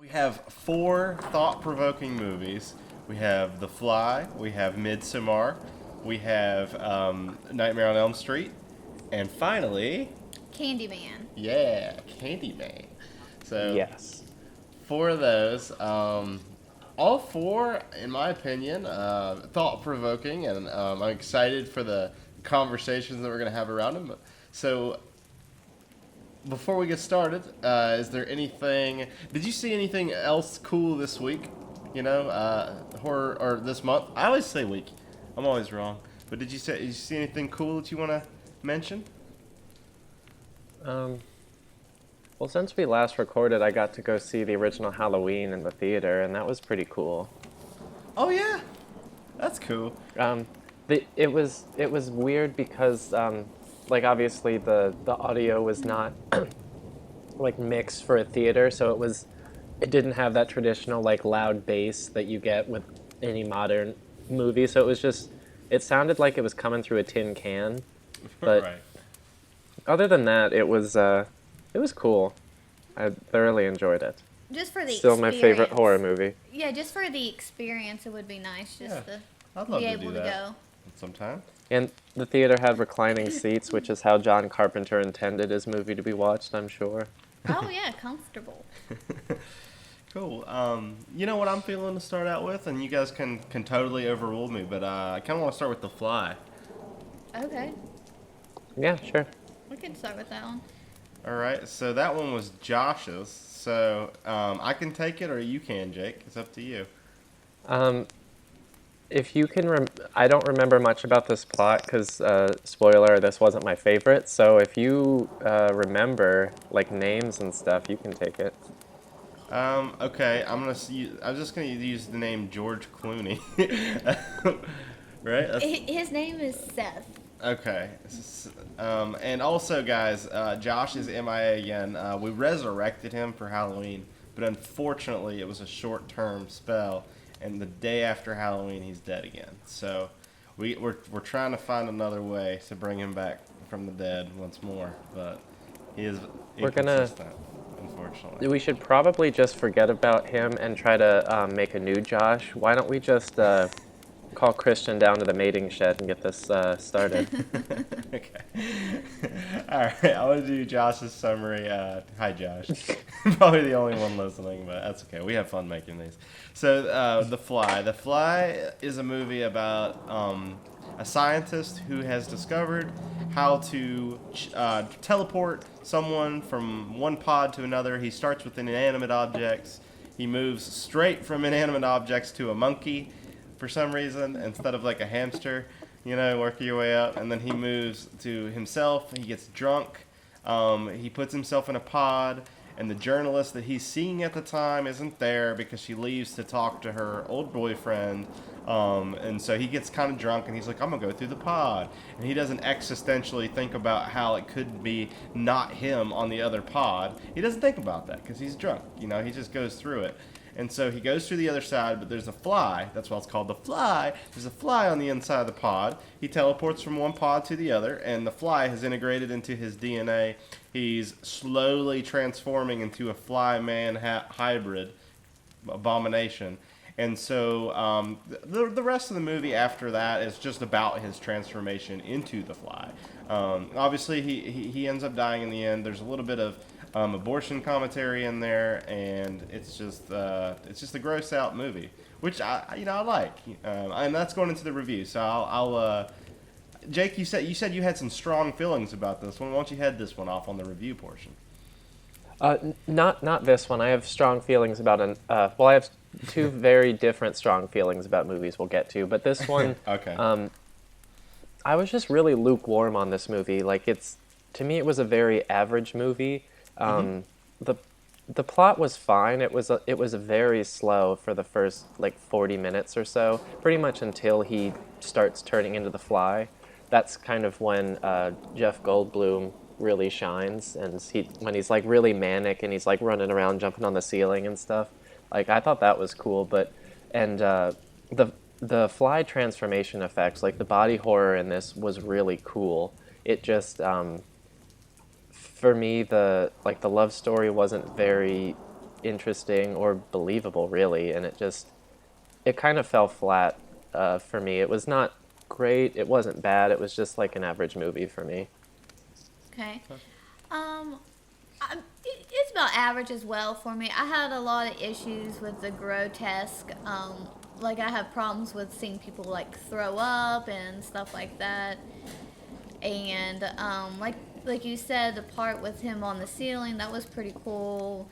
We have four thought-provoking movies. We have The Fly, we have Midsommar, we have Nightmare on Elm Street, and finally, Candyman. yeah, Candyman. So, Yes. four of those, all four, in my opinion, thought-provoking, and I'm excited for the conversations that we're going to have around them. So, before we get started, is there anything? Did you see anything else cool this week? Horror or this month? I always say week. I'm always wrong. But did you see anything cool that you want to mention? Well, since we last recorded, I got to go see the original Halloween in the theater, and that was pretty cool. Oh yeah, that's cool. It was weird because like obviously the audio was not like mixed for a theater, so it didn't have that traditional like loud bass that you get with any modern movie. So it sounded like it was coming through a tin can. But Right. other than that, it was cool. I thoroughly enjoyed it. Just for the Still my favorite experience. horror movie. Yeah, just for the experience, it would be nice just Yeah, to I'd love be to able do to that go. sometime. And the theater had reclining seats, which is how John Carpenter intended his movie to be watched, I'm sure. Oh yeah, comfortable. Cool. You know what I'm feeling to start out with, and you guys can totally overrule me, but I kind of want to start with The Fly. Okay, Yeah, sure. we can start with that one. All right, so that one was Josh's. So I can take it, or you can, Jake. It's up to you. If you can, I don't remember much about this plot because, spoiler, this wasn't my favorite. So if you remember like names and stuff, you can take it. Okay, I'm just gonna use the name George Clooney. Right? His name is Seth. Okay. And also, guys, Josh is MIA again. We resurrected him for Halloween, but unfortunately, it was a short-term spell, and the day after Halloween, he's dead again. So, we're trying to find another way to bring him back from the dead once more, but he is We're gonna- inconsistent, unfortunately. We should probably just forget about him and try to make a new Josh. Why don't we just call Christian down to the mating shed and get this started? Okay. All right. I want to do Josh's summary. Hi, Josh. Probably the only one listening, but that's okay. We have fun making these. So, The Fly. The Fly is a movie about a scientist who has discovered how to teleport someone from one pod to another. He starts with inanimate objects. He moves straight from inanimate objects to a monkey for some reason instead of like a hamster, working your way up. And then he moves to himself. He gets drunk. He puts himself in a pod. And the journalist that he's seeing at the time isn't there because she leaves to talk to her old boyfriend. And so he gets kind of drunk and he's like, I'm going to go through the pod. And he doesn't existentially think about how it could be not him on the other pod. He doesn't think about that because he's drunk. He just goes through it. And so he goes through the other side, but there's a fly. That's why it's called The Fly. There's a fly on the inside of the pod. He teleports from one pod to the other, and the fly has integrated into his DNA. He's slowly transforming into a fly-man hybrid abomination. And so the rest of the movie after that is just about his transformation into the fly. Obviously, he ends up dying in the end. There's a little bit of abortion commentary in there, and it's just a gross out movie, which I like, and that's going into the review. So I'll Jake, you said you had some strong feelings about this one. Why don't you head this one off on the review portion? Not this one. I have strong feelings about I have two very different strong feelings about movies we'll get to, but this one, Okay. I was just really lukewarm on this movie. Like to me, it was a very average movie. The plot was fine. It was very slow for the first like 40 minutes or so, pretty much until he starts turning into the fly. That's kind of when Jeff Goldblum really shines, and when he's like really manic and he's like running around jumping on the ceiling and stuff. Like I thought that was cool, the fly transformation effects, like the body horror in this was really cool. It just for me, the love story wasn't very interesting or believable, really, and it kind of fell flat for me. It was not great, it wasn't bad, it was just like an average movie for me. Okay. It's about average as well for me. I had a lot of issues with the grotesque. Like I have problems with seeing people like throw up and stuff like that. And like you said, the part with him on the ceiling, that was pretty cool.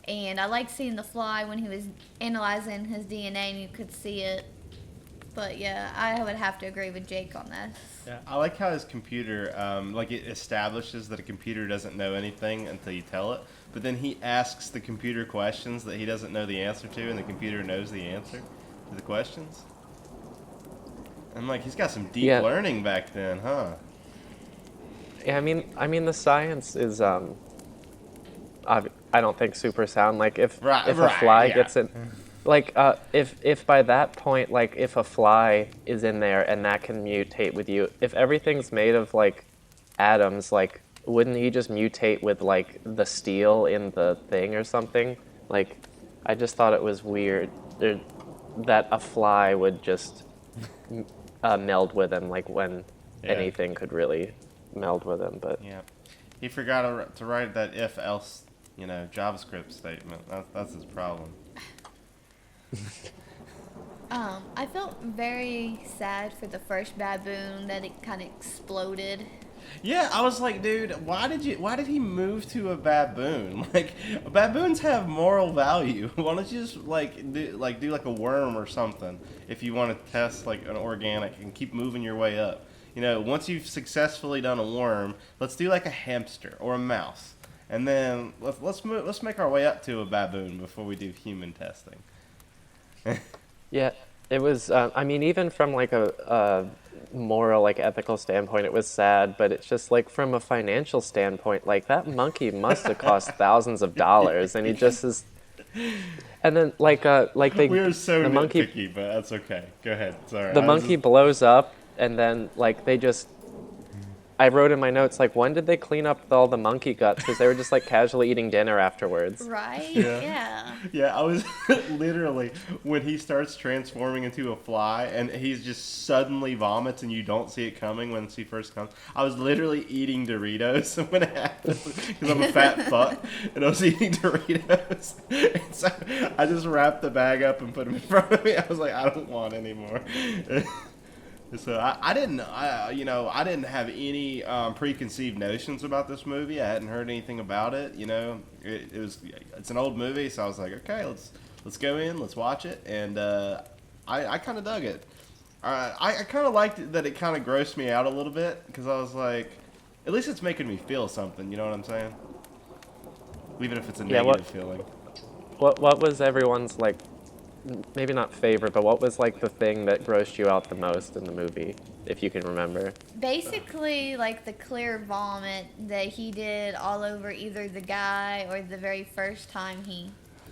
And I liked seeing the fly when he was analyzing his DNA and you could see it. But yeah, I would have to agree with Jake on this. Yeah, I like how his computer, like it establishes that a computer doesn't know anything until you tell it. But then he asks the computer questions that he doesn't know the answer to, and the computer knows the answer to the questions. I'm like, he's got some deep learning back then, huh? Yeah, I mean the science is I don't think super sound. Like if a fly gets in, like if by that point, like if a fly is in there and that can mutate with you, if everything's made of like atoms, like wouldn't he just mutate with like the steel in the thing or something? Like I just thought it was weird that a fly would just meld with him, like when anything could really meld with him. But yeah, he forgot to write that if else, JavaScript statement. That's his problem. I felt very sad for the first baboon that it kind of exploded. Yeah, I was like, dude, why did he move to a baboon? Like, baboons have moral value. Why don't you just do like a worm or something if you want to test like an organic and keep moving your way up? Once you've successfully done a worm, let's do like a hamster or a mouse, and then let's make our way up to a baboon before we do human testing. yeah, it was. I mean, even from like a moral, like ethical standpoint, it was sad. But it's just like from a financial standpoint, like that monkey must have cost thousands of dollars, and he just is. And then like we are so the monkey, nitpicky, but that's okay. Go ahead. Sorry. The monkey blows up, and then like they just. I wrote in my notes, like, when did they clean up all the monkey guts? Because they were just, like, casually eating dinner afterwards. Right? Yeah. Yeah, I was literally, when he starts transforming into a fly and he's just suddenly vomits and you don't see it coming when he first comes, I was literally eating Doritos when it happened because I'm a fat fuck and I was eating Doritos. And so I just wrapped the bag up and put them in front of me. I was like, I don't want any more. So I didn't have any preconceived notions about this movie. I hadn't heard anything about it. It's an old movie, so I was like, okay, let's go in, let's watch it, and I kind of dug it. I kind of liked it that it kind of grossed me out a little bit because I was like, at least it's making me feel something. You know what I'm saying? Even if it's a negative feeling. What was everyone's like? Maybe not favorite, but what was like the thing that grossed you out the most in the movie, if you can remember? Basically, like the clear vomit that he did all over either the guy or the very first time he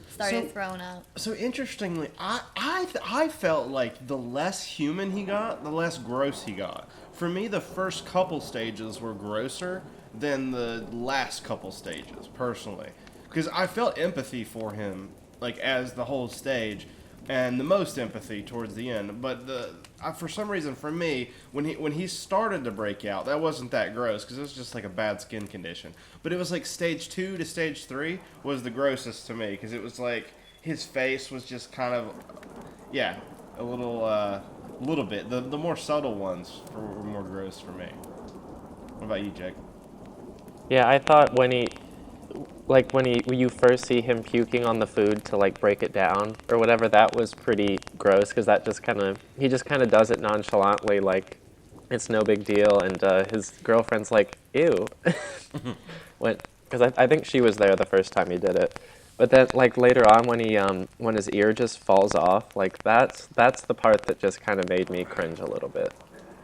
started throwing up. So interestingly, I felt like the less human he got, the less gross he got. For me, the first couple stages were grosser than the last couple stages, personally, because I felt empathy for him, like as the whole stage. And the most empathy towards the end, but for some reason, for me, when he started to break out, that wasn't that gross because it was just like a bad skin condition. But it was like stage 2 to stage 3 was the grossest to me because it was like his face was just kind of, a little bit. The more subtle ones were more gross for me. What about you, Jake? Yeah, I thought when you first see him puking on the food to like break it down or whatever, that was pretty gross because he just kind of does it nonchalantly, like it's no big deal, and his girlfriend's like, ew. Because I think she was there the first time he did it, but then like later on when his ear just falls off, like that's the part that just kind of made me cringe a little bit.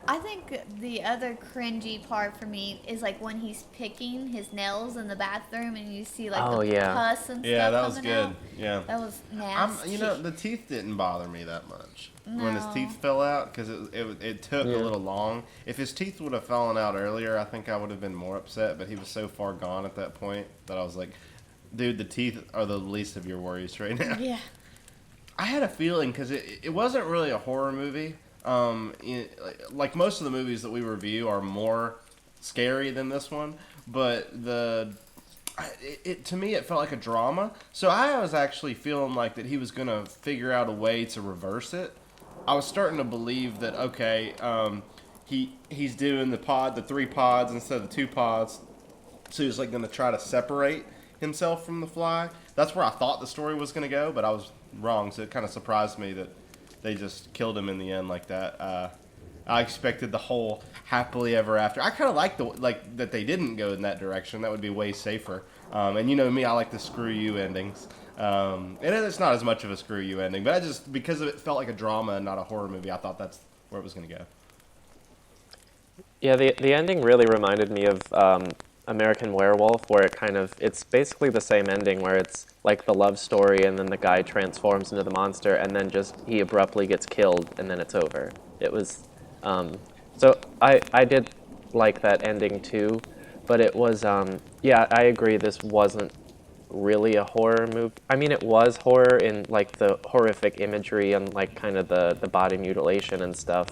I think the other cringy part for me is like when he's picking his nails in the bathroom and you see like pus and stuff that was coming good. out. Yeah, that was nasty. The teeth didn't bother me that much when his teeth fell out because it took a little long. If his teeth would have fallen out earlier, I think I would have been more upset. But he was so far gone at that point that I was like, Dude, the teeth are the least of your worries right now. Yeah. I had a feeling because it wasn't really a horror movie. Like most of the movies that we review are more scary than this one, but to me it felt like a drama. So I was actually feeling like that he was gonna figure out a way to reverse it. I was starting to believe that okay, he's doing the 3 pods instead of the 2 pods. So he was like gonna try to separate himself from the fly. That's where I thought the story was gonna go, but I was wrong. So it kind of surprised me that they just killed him in the end like that. I expected the whole happily ever after. I kind of like that they didn't go in that direction. That would be way safer. And you know me, I like the screw you endings. And it's not as much of a screw you ending, but because it felt like a drama and not a horror movie, I thought that's where it was going to go. Yeah, the ending really reminded me of American Werewolf, where it's basically the same ending, where it's like the love story and then the guy transforms into the monster and then just he abruptly gets killed and then it's over. It was, so I did like that ending too, but it was, yeah, I agree this wasn't really a horror movie. I mean, it was horror in like the horrific imagery and like kind of the body mutilation and stuff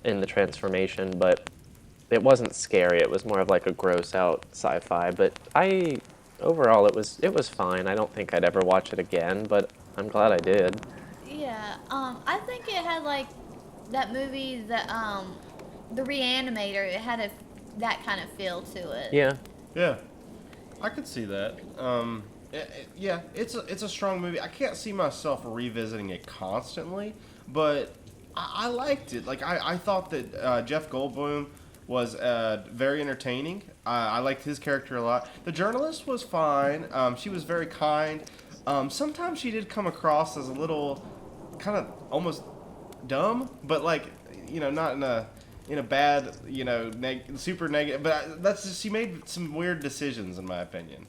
in the transformation, but it wasn't scary. It was more of like a gross out sci-fi, but overall it was fine. I don't think I'd ever watch it again, but I'm glad I did. Yeah. I think it had like that movie, the Reanimator. It had that kind of feel to it. Yeah. Yeah, I could see that. Yeah, it's a strong movie. I can't see myself revisiting it constantly, but I liked it. Like I thought that Jeff Goldblum was very entertaining. I liked his character a lot. The journalist was fine. She was very kind. Sometimes she did come across as a little kind of almost dumb, but like, you know, not in a bad, you know, super negative. But that's just, she made some weird decisions, in my opinion.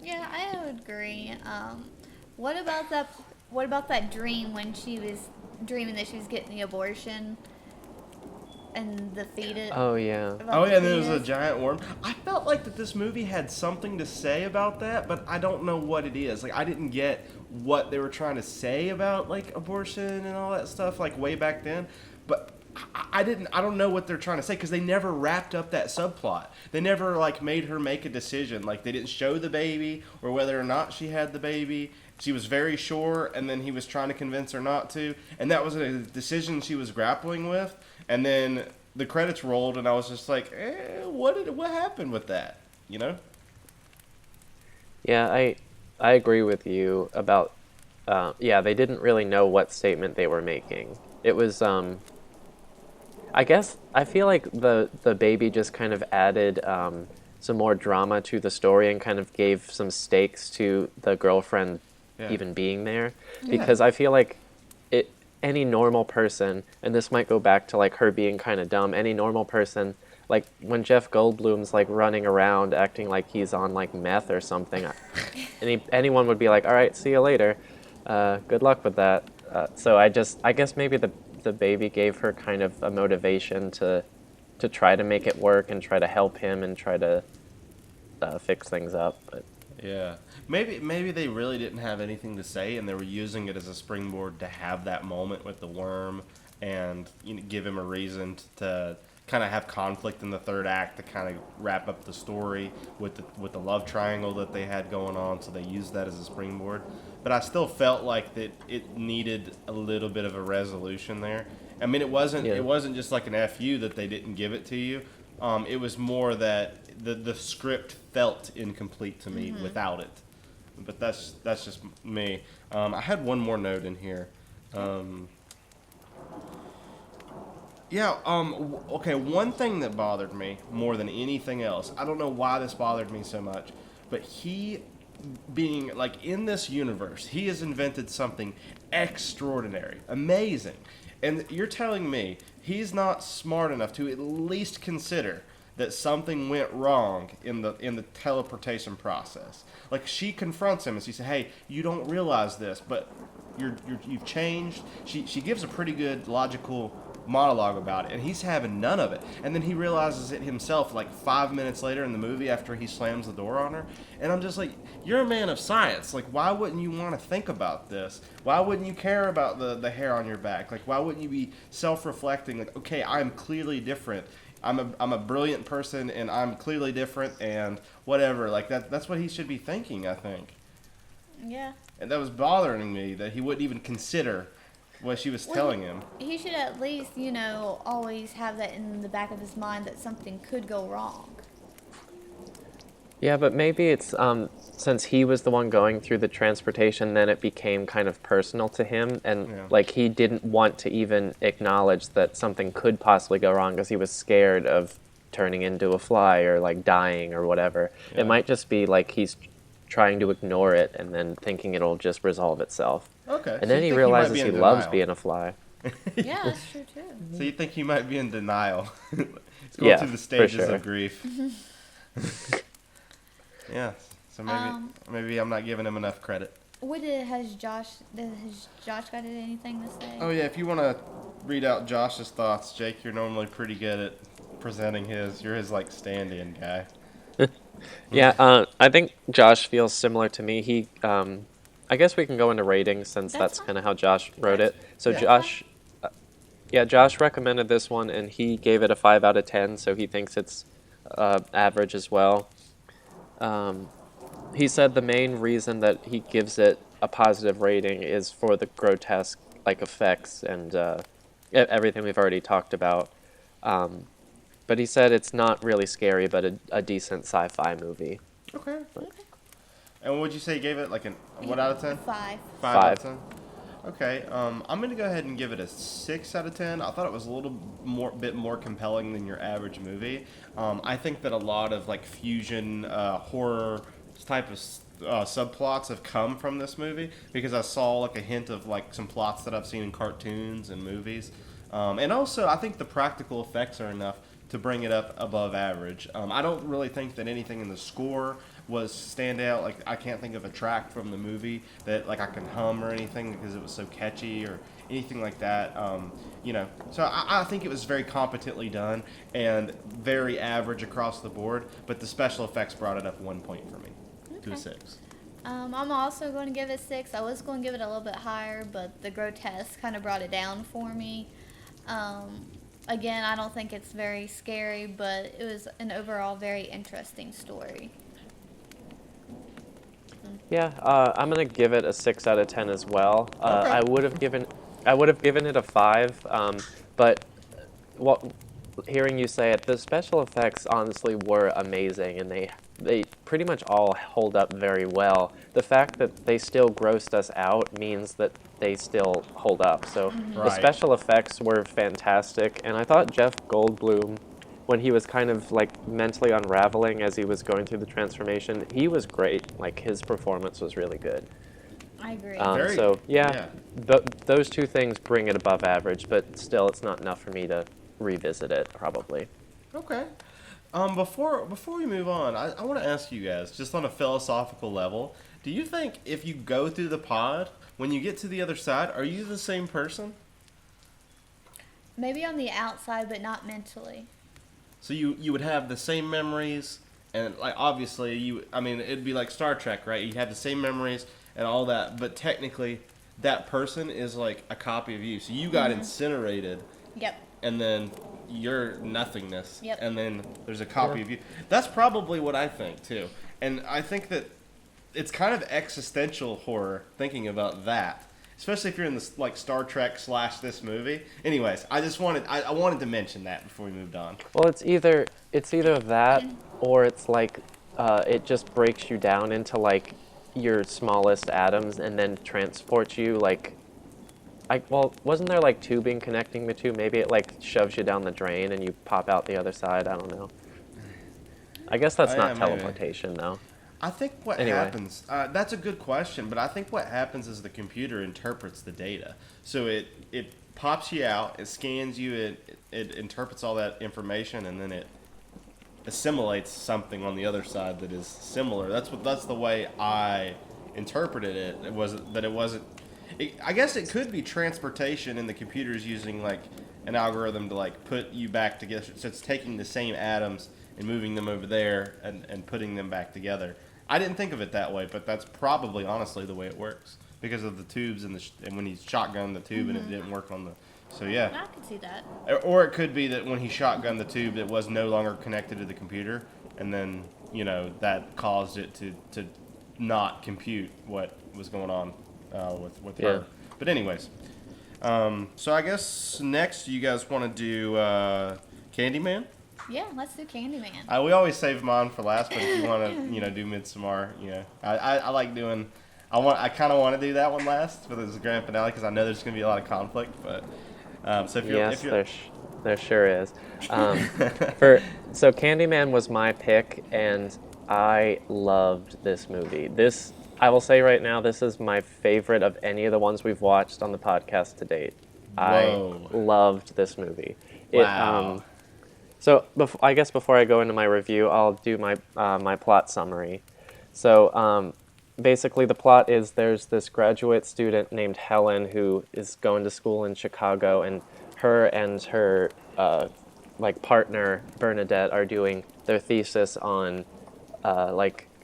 Yeah, I would agree. What about that dream when she was dreaming that she was getting the abortion and the fetus? Oh yeah. Oh yeah, and there was a giant worm. I felt like that this movie had something to say about that, but I don't know what it is. Like I didn't get what they were trying to say about like abortion and all that stuff like way back then. But I don't know what they're trying to say because they never wrapped up that subplot. They never like made her make a decision. Like they didn't show the baby or whether or not she had the baby. She was very sure, and then he was trying to convince her not to, and that was a decision she was grappling with. And then the credits rolled, and I was just like, what happened with that? You know? Yeah, I agree with you about. Yeah, they didn't really know what statement they were making. It was. I guess I feel like the baby just kind of added some more drama to the story and kind of gave some stakes to the girlfriend even being there, because I feel like any normal person, and this might go back to like her being kind of dumb, any normal person, like when Jeff Goldblum's like running around acting like he's on like meth or something, anyone would be like, all right, see you later, good luck with that. So I guess maybe the baby gave her kind of a motivation to try to make it work and try to help him and try to fix things up. But yeah, maybe they really didn't have anything to say, and they were using it as a springboard to have that moment with the worm, and give him a reason to kind of have conflict in the third act to kind of wrap up the story with the love triangle that they had going on. So they used that as a springboard. But I still felt like that it needed a little bit of a resolution there. I mean, it wasn't just like an FU that they didn't give it to you. It was more that the script felt incomplete to me without it. But that's just me. I had one more note in here. Okay, one thing that bothered me more than anything else, I don't know why this bothered me so much, but he being, like, in this universe, he has invented something extraordinary, amazing, and you're telling me he's not smart enough to at least consider that something went wrong in the teleportation process. Like, she confronts him and she says, hey, you don't realize this, but you've changed. She gives a pretty good logical monologue about it, and he's having none of it. And then he realizes it himself like 5 minutes later in the movie after he slams the door on her. And I'm just like, you're a man of science. Like, why wouldn't you want to think about this? Why wouldn't you care about the hair on your back? Like, why wouldn't you be self-reflecting? Like, okay, I'm clearly different. I'm a brilliant person, and I'm clearly different, and whatever. Like, that's what he should be thinking, I think. Yeah. And that was bothering me that he wouldn't even consider what she was telling him. He should at least, always have that in the back of his mind that something could go wrong. Yeah, but maybe it's since he was the one going through the transportation, then it became kind of personal to him, and like he didn't want to even acknowledge that something could possibly go wrong because he was scared of turning into a fly or like dying or whatever. Yeah. It might just be like he's trying to ignore it and then thinking it'll just resolve itself. Okay. And then he realizes he loves being a fly. Yeah, that's true too. So you think he might be in denial? He's going through the stages of grief. Yeah. So maybe I'm not giving him enough credit. Has Josh got anything to say? Oh yeah, if you want to read out Josh's thoughts, Jake, you're normally pretty good at presenting his. You're his like stand-in guy. Yeah, I think Josh feels similar to me. He, I guess we can go into ratings since that's kind of how Josh wrote it. So Josh, Josh recommended this one and he gave it a 5 out of 10. So he thinks it's average as well. He said the main reason that he gives it a positive rating is for the grotesque like effects and everything we've already talked about. But he said it's not really scary, but a decent sci-fi movie. Okay. And what would you say you gave it? Like what out of 10? 5. 5 out of 10? Okay. I'm going to go ahead and give it a 6 out of 10. I thought it was a little bit more compelling than your average movie. I think that a lot of like fusion horror type of subplots have come from this movie because I saw like a hint of like some plots that I've seen in cartoons and movies. And also, I think the practical effects are enough to bring it up above average. I don't really think that anything in the score was standout. Like, I can't think of a track from the movie that like I can hum or anything because it was so catchy or anything like that. So I think it was very competently done and very average across the board. But the special effects brought it up 1 point for me to a 6. I'm also going to give it 6. I was going to give it a little bit higher, but the grotesque kind of brought it down for me. Again, I don't think it's very scary, but it was an overall very interesting story. Yeah, I'm gonna give it a 6 out of 10 as well. Okay. I would have given it a 5, but hearing you say it, the special effects honestly were amazing, and they pretty much all hold up very well. The fact that they still grossed us out means that they still hold up. So the special effects were fantastic, and I thought Jeff Goldblum, when he was kind of like mentally unraveling as he was going through the transformation, he was great. Like his performance was really good. I agree. Those two things bring it above average, but still, it's not enough for me to revisit it. Probably. Okay. Before we move on, I want to ask you guys, just on a philosophical level, do you think if you go through the pod, when you get to the other side, are you the same person? Maybe on the outside, but not mentally. So you would have the same memories, and like obviously it'd be like Star Trek, right? You have the same memories and all that, but technically that person is like a copy of you. So you got incinerated. Yep. And then you're nothingness. Yep. And then there's a copy of you. That's probably what I think too. And I think that it's kind of existential horror thinking about that. Especially if you're in this like Star Trek / this movie. Anyways, I wanted to mention that before we moved on. Well, it's either that or it's like it just breaks you down into like your smallest atoms and then transports you like. Wasn't there like tubing connecting the two? Maybe it like shoves you down the drain and you pop out the other side. I don't know. I guess that's not teleportation though. I think what happens, that's a good question, but I think what happens is the computer interprets the data. So it pops you out, it scans you, it interprets all that information, and then it assimilates something on the other side that is similar. That's the way I interpreted it. I guess it could be transportation and the computer's using like an algorithm to like put you back together. So it's taking the same atoms and moving them over there and putting them back together. I didn't think of it that way, but that's probably honestly the way it works because of the tubes and when he shotgunned the tube and it didn't work on the. So yeah. I can see that. Or it could be that when he shotgunned the tube, it was no longer connected to the computer, and then that caused it to not compute what was going on with her. But anyways, so I guess next you guys want to do Candyman. Yeah, let's do Candyman. We always save mine for last, but if you want to do Midsommar, I like doing. I kind of want to do that one last, but it's a grand finale because I know there's going to be a lot of conflict. But so if you're there sure is. So Candyman was my pick, and I loved this movie. I will say right now, this is my favorite of any of the ones we've watched on the podcast to date. Whoa. I loved this movie. Wow. So I guess before I go into my review, I'll do my my plot summary. So basically the plot is there's this graduate student named Helen who is going to school in Chicago, and her partner Bernadette are doing their thesis on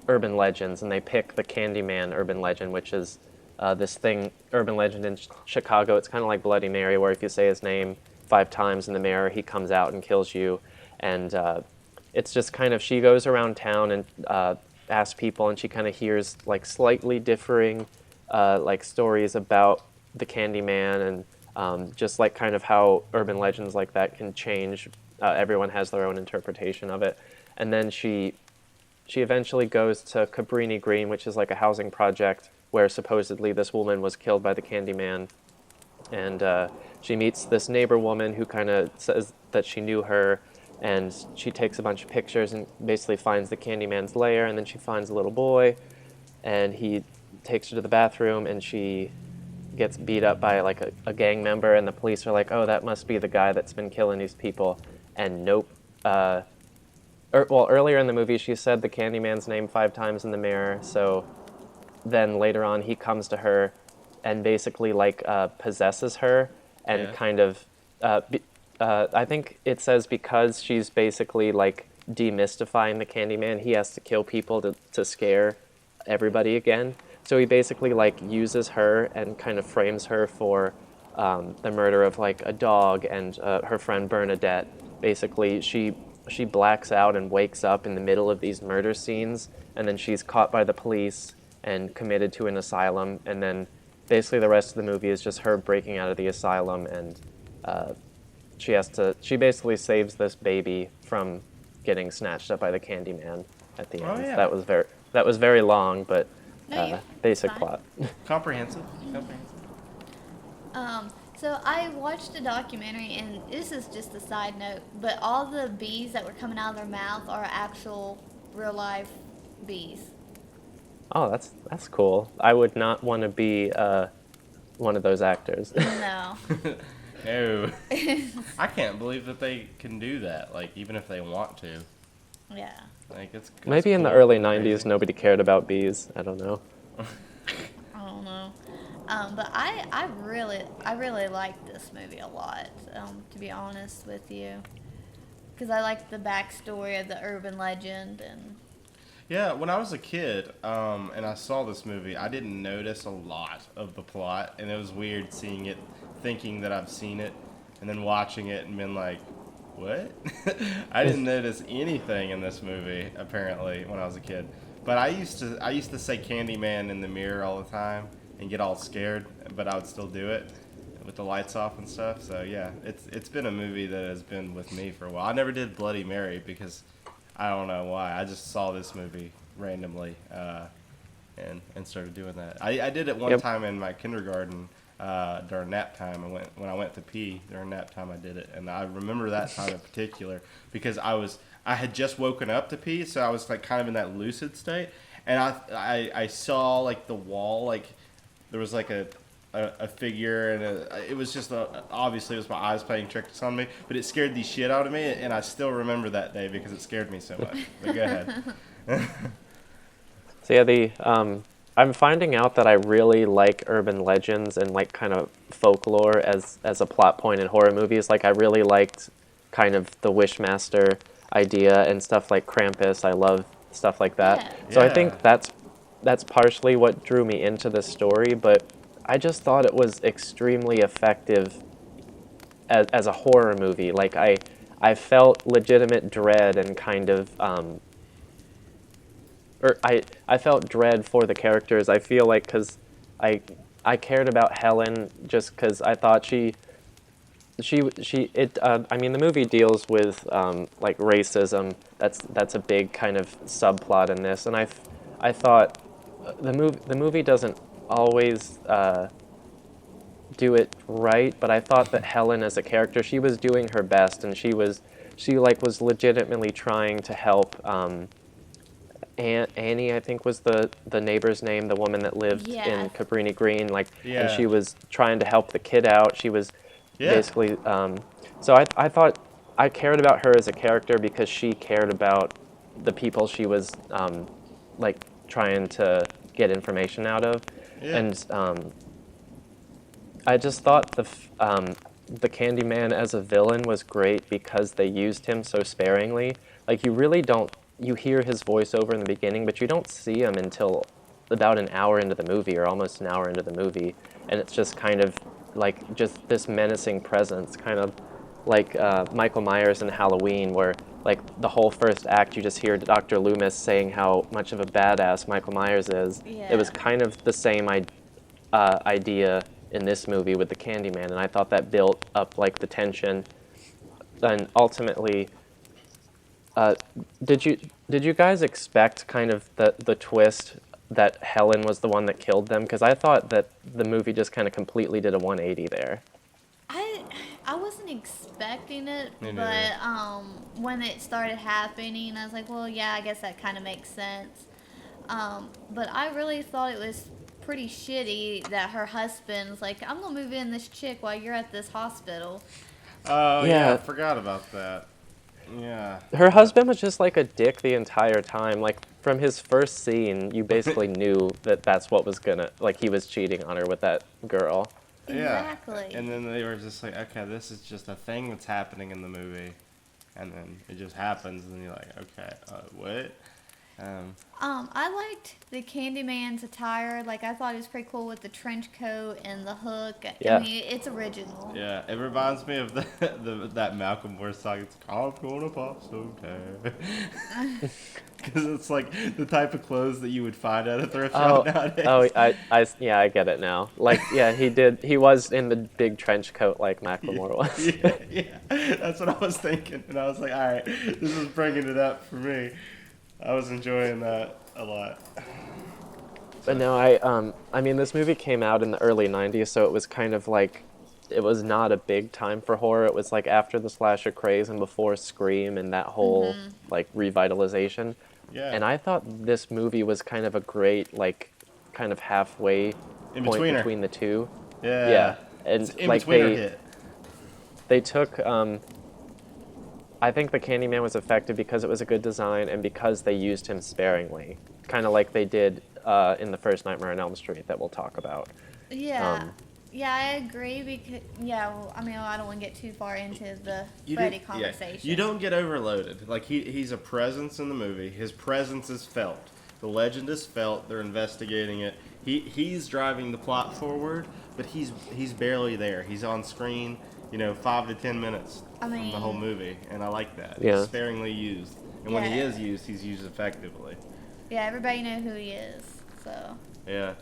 urban legends, and they pick the Candyman urban legend, which is this urban legend in Chicago. It's kind of like Bloody Mary, where if you say his name 5 times in the mirror, he comes out and kills you. And it's just kind of, she goes around town and asks people, and she kind of hears like slightly differing stories about the Candyman, and just like kind of how urban legends like that can change. Everyone has their own interpretation of it. And then she eventually goes to Cabrini Green, which is like a housing project where supposedly this woman was killed by the Candyman. And she meets this neighbor woman who kind of says that she knew her, and she takes a bunch of pictures and basically finds the Candyman's lair, and then she finds a little boy, and he takes her to the bathroom, and she gets beat up by like a gang member, and the police are like, oh, that must be the guy that's been killing these people. And nope. Earlier in the movie, she said the Candyman's name 5 times in the mirror, so then later on he comes to her and basically possesses her and kind of I think it says because she's basically like demystifying the Candyman, he has to kill people to scare everybody again. So he basically like uses her and kind of frames her for the murder of like a dog and her friend Bernadette. Basically she blacks out and wakes up in the middle of these murder scenes, and then she's caught by the police and committed to an asylum, and then basically the rest of the movie is just her breaking out of the asylum, and she basically saves this baby from getting snatched up by the Candyman at the end. Oh, yeah. That was very long, but basic fine. plot. Comprehensive. So I watched a documentary, and this is just a side note, but all the bees that were coming out of their mouth are actual real life bees. Oh, that's cool. I would not want to be one of those actors. No. No. I can't believe that they can do that, like even if they want to. Yeah. Like it's Maybe in the cool. early 90s nobody cared about bees. I don't know. I don't know. But I really liked this movie a lot, to be honest with you. Because I liked the backstory of the urban legend. And Yeah, when I was a kid and I saw this movie, I didn't notice a lot of the plot, and it was weird seeing it, thinking that I've seen it, and then watching it and being like, what? I didn't notice anything in this movie, apparently, when I was a kid. But I used to say Candyman in the mirror all the time and get all scared, but I would still do it with the lights off and stuff. So yeah, it's been a movie that has been with me for a while. I never did Bloody Mary because I don't know why. I just saw this movie randomly and started doing that. I did it one time in my kindergarten during nap time. When I went to pee during nap time, I did it, and I remember that time in particular because I had just woken up to pee, so I was like kind of in that lucid state, and I saw like the wall, like there was like a figure, and it was just obviously it was my eyes playing tricks on me, but it scared the shit out of me, and I still remember that day because it scared me so much. But go ahead. So yeah, I'm finding out that I really like urban legends and like kind of folklore as a plot point in horror movies. Like I really liked kind of the Wishmaster idea and stuff like Krampus. I love stuff like that. Yeah. So I Yeah. think that's partially what drew me into the story, but I just thought it was extremely effective as a horror movie. Like I felt legitimate dread and kind of or I felt dread for the characters. I feel like because I cared about Helen just because I thought I mean the movie deals with like racism. That's a big kind of subplot in this, and I thought the movie doesn't always do it right, but I thought that Helen as a character, she was doing her best, and she like was legitimately trying to help. Annie, I think, was the neighbor's name, the woman that lived Yeah. in Cabrini Green, like, Yeah. and she was trying to help the kid out. She was Yeah. basically, so I thought I cared about her as a character because she cared about the people she was, like, trying to get information out of, Yeah. and I just thought the Candyman as a villain was great because they used him so sparingly. Like, you really don't. You hear his voiceover in the beginning, but you don't see him until about an hour into the movie, or almost an hour into the movie, and it's just kind of like just this menacing presence, kind of like Michael Myers in Halloween, where like the whole first act you just hear Dr. Loomis saying how much of a badass Michael Myers is. It was Yeah. kind of the same idea in this movie with the Candyman, and I thought that built up like the tension, and ultimately. Did you guys expect kind of the twist that Helen was the one that killed them? Because I thought that the movie just kind of completely did a 180 there. I wasn't expecting it, Me but neither. when it started happening, I was like, well, yeah, I guess that kind of makes sense. But I really thought it was pretty shitty that her husband's like, I'm gonna move in this chick while you're at this hospital. Oh yeah, Yeah. I forgot about that. Yeah. Her husband was just like a dick the entire time. Like from his first scene, you basically knew that that's what was gonna like he was cheating on her with that girl. Yeah. Exactly. And then they were just like, okay, this is just a thing that's happening in the movie, and then it just happens, and you're like, okay, what? I liked the Candyman's attire. Like, I thought it was pretty cool with the trench coat and the hook. Yeah. I mean, it's original. Yeah, it reminds me of that Malcolm Moore song. It's I'm gonna pop some tag. Because it's like the type of clothes that you would find at a thrift shop nowadays. Yeah, I get it now. Like, yeah, he was in the big trench coat like Macklemore was. Yeah, that's what I was thinking, and I was like, all right, this is bringing it up for me. I was enjoying that a lot. But no, I mean, this movie came out in the early 90s, so it was kind of like, it was not a big time for horror. It was like after the slasher craze and before Scream and that whole, like, revitalization. Yeah. And I thought this movie was kind of a great, like, kind of halfway point In-betweener. between the two. Yeah. Yeah. And, It's in like, between hit. they took, I think the Candyman was effective because it was a good design and because they used him sparingly. Kind of like they did in the first Nightmare on Elm Street that we'll talk about. Yeah. Yeah, I agree because, yeah, well, I mean, I don't want to get too far into the Freddy conversation. You don't get overloaded. Like, he's a presence in the movie. His presence is felt. The legend is felt. They're investigating it. He's driving the plot forward, but he's barely there. He's on screen, 5 to 10 minutes from the whole movie, and I like that. Yeah. He's sparingly used. And when he Yeah. is used, he's used effectively. Yeah, everybody know who he is, so. Yeah.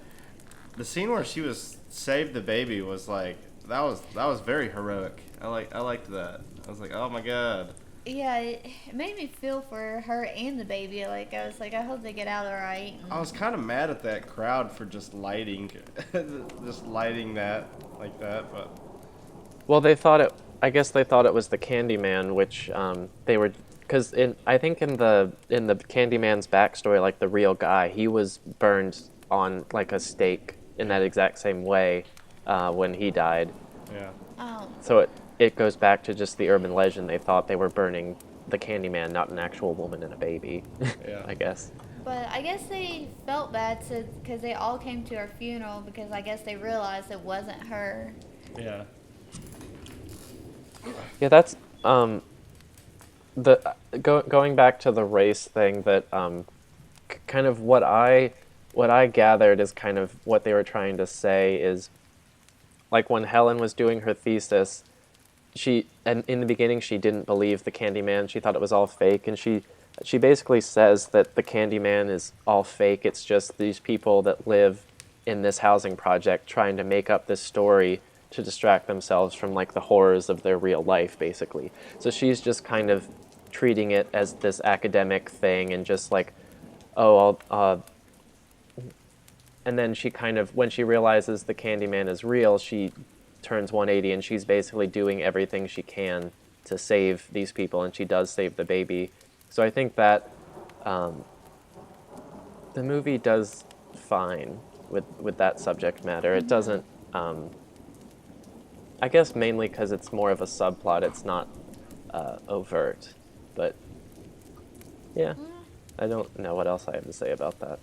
The scene where she was saved the baby was like that was very heroic. I liked that. I was like, oh my god. Yeah, it made me feel for her and the baby. Like, I was like, I hope they get out all right. I was kind of mad at that crowd for just lighting that like that, but Well, I guess they thought it was the Candyman, which they were, because I think in the Candyman's backstory, like the real guy, he was burned on like a stake in that exact same way when he died. yeah. So it goes back to just the urban legend. They thought they were burning the Candyman, not an actual woman and a baby. Yeah. I guess. But I guess they felt bad because they all came to her funeral because I guess they realized it wasn't her. Yeah. Yeah, that's going back to the race thing. That kind of what I gathered is kind of what they were trying to say is, like, when Helen was doing her thesis, and in the beginning she didn't believe the Candyman. She thought it was all fake, and she basically says that the Candyman is all fake. It's just these people that live in this housing project trying to make up this story to distract themselves from, like, the horrors of their real life, basically. So she's just kind of treating it as this academic thing, and just like, oh, and then she kind of, when she realizes the Candyman is real, she turns 180, and she's basically doing everything she can to save these people, and she does save the baby. So I think that the movie does fine with that subject matter. It doesn't, I guess mainly because it's more of a subplot. It's not overt, but yeah, I don't know what else I have to say about that.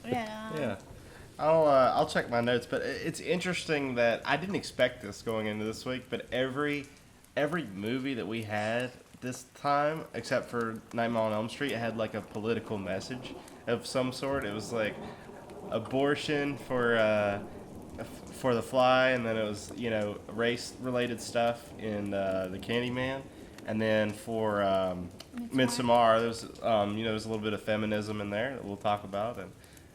Yeah. Yeah. I'll check my notes, but it's interesting that I didn't expect this going into this week, but every movie that we had this time, except for Nightmare on Elm Street, it had like a political message of some sort. It was like abortion for The Fly, and then it was, race related stuff in the Candyman, and then for Midsommar, there's there's a little bit of feminism in there that we'll talk about, and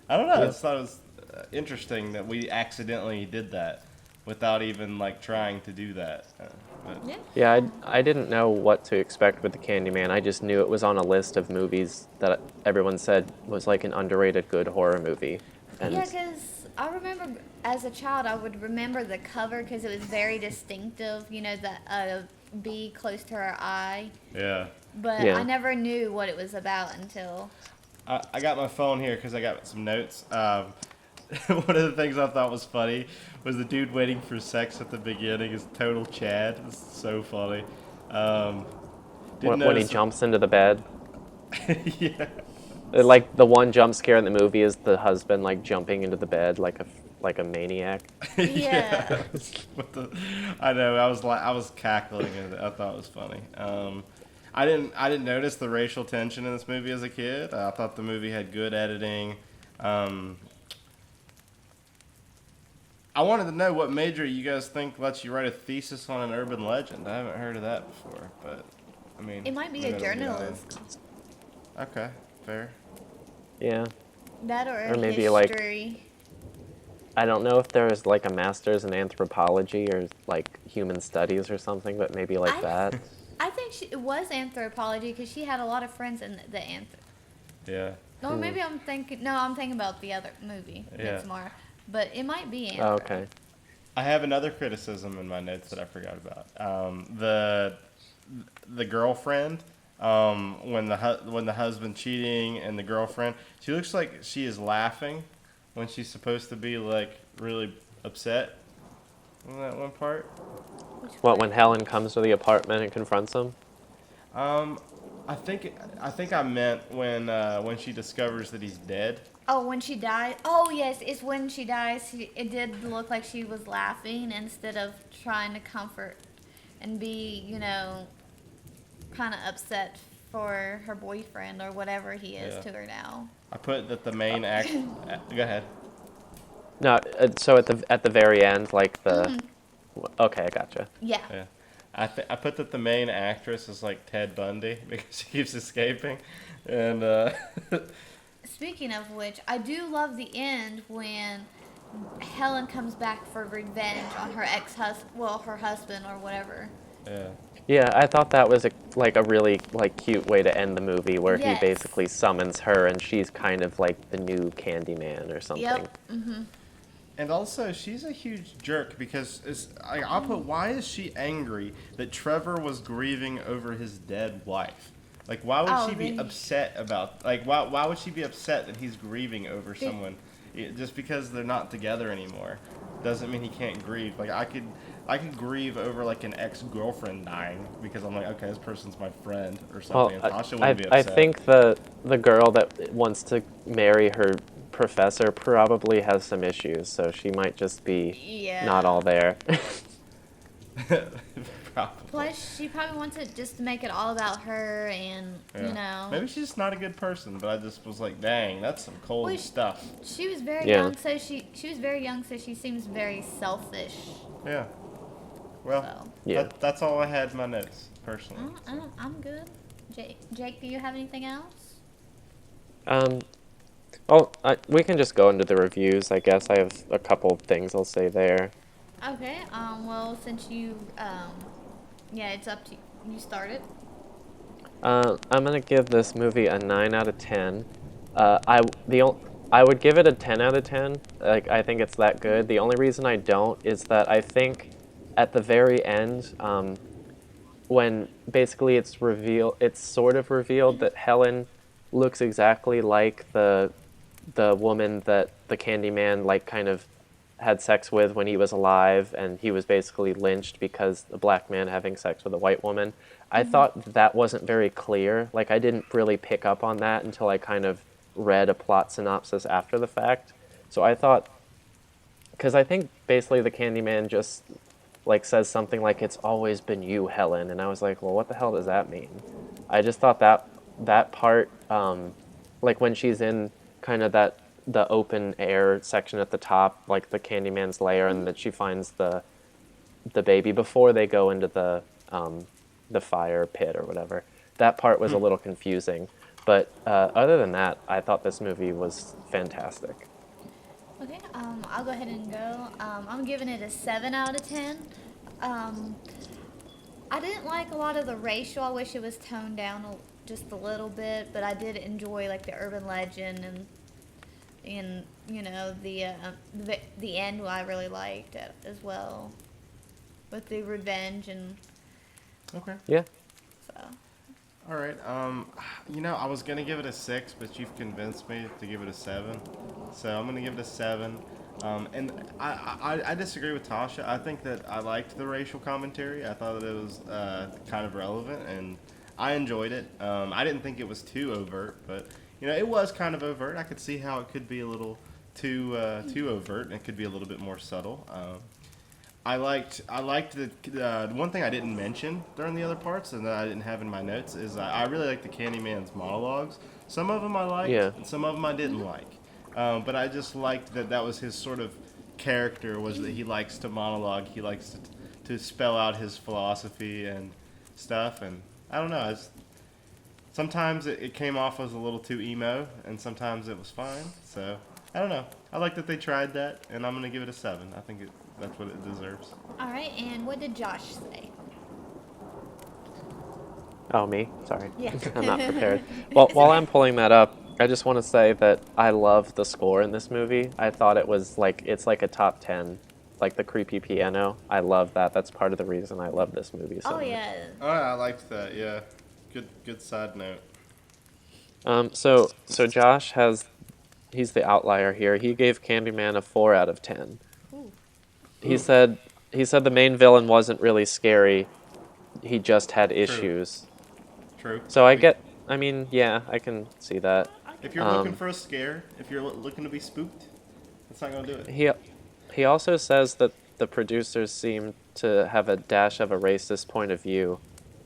I don't know, I just thought it was interesting that we accidentally did that without even like trying to do that. Yeah. Yeah, I didn't know what to expect with the Candyman. I just knew it was on a list of movies that everyone said was like an underrated good horror movie. And Yeah, because I remember as a child, I would remember the cover because it was very distinctive, that bee close to her eye. Yeah. But Yeah. I never knew what it was about until... I got my phone here because I got some notes. One of the things I thought was funny was the dude waiting for sex at the beginning is total Chad. It's so funny. when he jumps into the bed. Yeah. Like, the one jump scare in the movie is the husband, like, jumping into the bed like a maniac. Yeah. I know. I was cackling, and I thought it was funny. I didn't notice the racial tension in this movie as a kid. I thought the movie had good editing. I wanted to know what major you guys think lets you write a thesis on an urban legend. I haven't heard of that before, but I mean, It might be maybe a that'll journalist. Okay, fair. Yeah. That or Or maybe, history. I don't know if there's like a master's in anthropology or like human studies or something, but maybe like that. I think it was anthropology because she had a lot of friends in the Yeah. Or maybe I'm thinking about the other movie, Yeah. Midsommar. But it might be Oh, anthro. okay. I have another criticism in my notes that I forgot about. The girlfriend, when the husband cheating and the girlfriend, she looks like she is laughing when she's supposed to be like really upset. In that one part. What, when Helen comes to the apartment and confronts him? I think I meant when she discovers that he's dead. Oh, when she died? Oh, yes, it's when she dies. It did look like she was laughing instead of trying to comfort and be, kind of upset for her boyfriend or whatever he is Yeah. to her now. I put that the main act. Go ahead. No, so at the very end, like the. Okay, I gotcha. Yeah. Yeah. I put that the main actress is like Ted Bundy because she keeps escaping, and Speaking of which, I do love the end when Helen comes back for revenge on her her husband or whatever. yeah. Yeah, I thought that was a really cute way to end the movie, where Yes. he basically summons her and she's kind of like the new Candyman or something. Yep. Mm-hmm. And also, she's a huge jerk because I'll put, why is she angry that Trevor was grieving over his dead wife? Like, why would she be upset about, why would she be upset that he's grieving over someone just because they're not together anymore? doesn't mean he can't grieve. Like I could grieve over like an ex-girlfriend dying because I'm like, okay, this person's my friend or Well, something. And Tasha I wouldn't be upset. think the girl that wants to marry her professor probably has some issues, so she might just be Yeah. not all there. Probably. Plus, she probably wants it just to make it all about her, and Yeah. you know. Maybe she's just not a good person, but I just was like, dang, that's some cold Well, stuff. She was very Yeah. young, so she was very young, so she seems very selfish. Yeah. Well, So. Yeah. that's all I had in my notes, personally. I'm good. Jake, do you have anything else? Well, we can just go into the reviews. I guess I have a couple of things I'll say there. Okay. Well, since you yeah, it's up to you. You started. I'm gonna give this movie a 9 out of 10. I would give it a 10 out of 10. Like, I think it's that good. The only reason I don't is that I think at the very end, when basically it's sort of revealed that Helen looks exactly like the woman that the Candyman like kind of had sex with when he was alive, and he was basically lynched because a black man having sex with a white woman. I thought that wasn't very clear. Like, I didn't really pick up on that until I kind of read a plot synopsis after the fact. So I thought, because I think basically the Candyman just like says something like, "It's always been you, Helen," and I was like, well, what the hell does that mean? I just thought that part, like when she's in kind of the open air section at the top, like the Candyman's lair, and that she finds the baby before they go into the fire pit or whatever. That part was a little confusing, but other than that, I thought this movie was fantastic. Okay. I'll go ahead and go. I'm giving it a 7 out of 10. I didn't like a lot of the racial. I wish it was toned down just a little bit, but I did enjoy like the urban legend and you know the end. I really liked it as well, with the revenge and Okay. Yeah. so. All right. You know, I was gonna give it a 6, but you've convinced me to give it a 7, so I'm gonna give it a 7. And I disagree with Tasha. I think that I liked the racial commentary. I thought that it was kind of relevant, and I enjoyed it. I didn't think it was too overt, but you know, it was kind of overt. I could see how it could be a little too overt, and it could be a little bit more subtle. I liked the one thing I didn't mention during the other parts, and that I didn't have in my notes, is I really liked the Candyman's monologues. Some of them I liked, Yeah. and some of them I didn't like. But I just liked that was his sort of character, was that he likes to monologue, he likes to spell out his philosophy and stuff, and I don't know, sometimes it came off as a little too emo, and sometimes it was fine, so I don't know. I like that they tried that, and I'm going to give it a 7. I think that's what it deserves. All right. And what did Josh say? Oh, me? Sorry. Yeah. I'm not prepared. Well, while I'm pulling that up, I just want to say that I love the score in this movie. I thought it was like, it's like a top 10, like the creepy piano. I love that. That's part of the reason I love this movie so Oh much. yeah. Oh, I liked that, yeah. Good side note. So Josh he's the outlier here. He gave Candyman a 4 out of 10. Ooh. He said the main villain wasn't really scary. He just had issues. True. So I mean, yeah, I can see that. If you're looking for a scare, if you're looking to be spooked, that's not going to do it. He also says that the producers seem to have a dash of a racist point of view,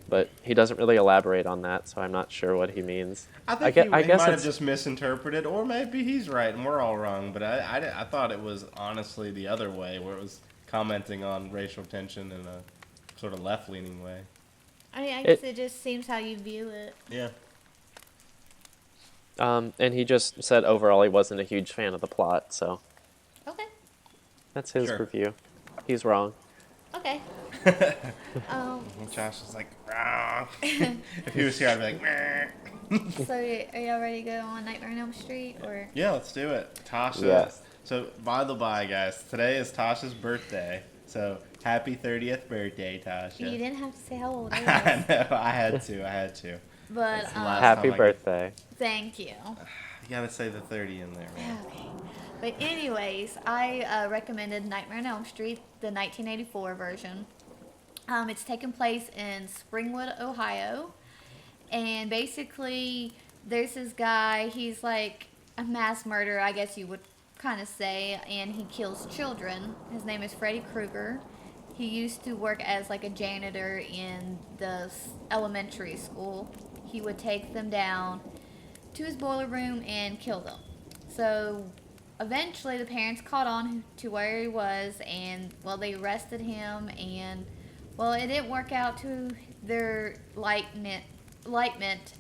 but he doesn't really elaborate on that, so I'm not sure what he means. I think he might have just misinterpreted, or maybe he's right and we're all wrong, but I thought it was honestly the other way, where it was commenting on racial tension in a sort of left-leaning way. I mean, I guess it just seems how you view it. Yeah. And he just said overall he wasn't a huge fan of the plot, so Okay. that's his Sure. review. He's wrong. Okay. Josh is like, wrong. If he was here, I'd be like, meh. So are y'all ready to go on Nightmare on Elm Street, or? Yeah, let's do it. Tasha. Yes. So, by the by, guys, today is Tasha's birthday. So, happy 30th birthday, Tasha. You didn't have to say how old I I was. know, I had to. But It's the last Happy time birthday. thank you. You gotta say the 30 in there, man. Okay. But anyways, I recommended Nightmare on Elm Street, the 1984 version. It's taken place in Springwood, Ohio. And basically, there's this guy, he's like a mass murderer, I guess you would kind of say, and he kills children. His name is Freddy Krueger. He used to work as like a janitor in the elementary school. He would take them down to his boiler room and kill them. So eventually the parents caught on to where he was, and well, they arrested him, and well, it didn't work out to their likeness,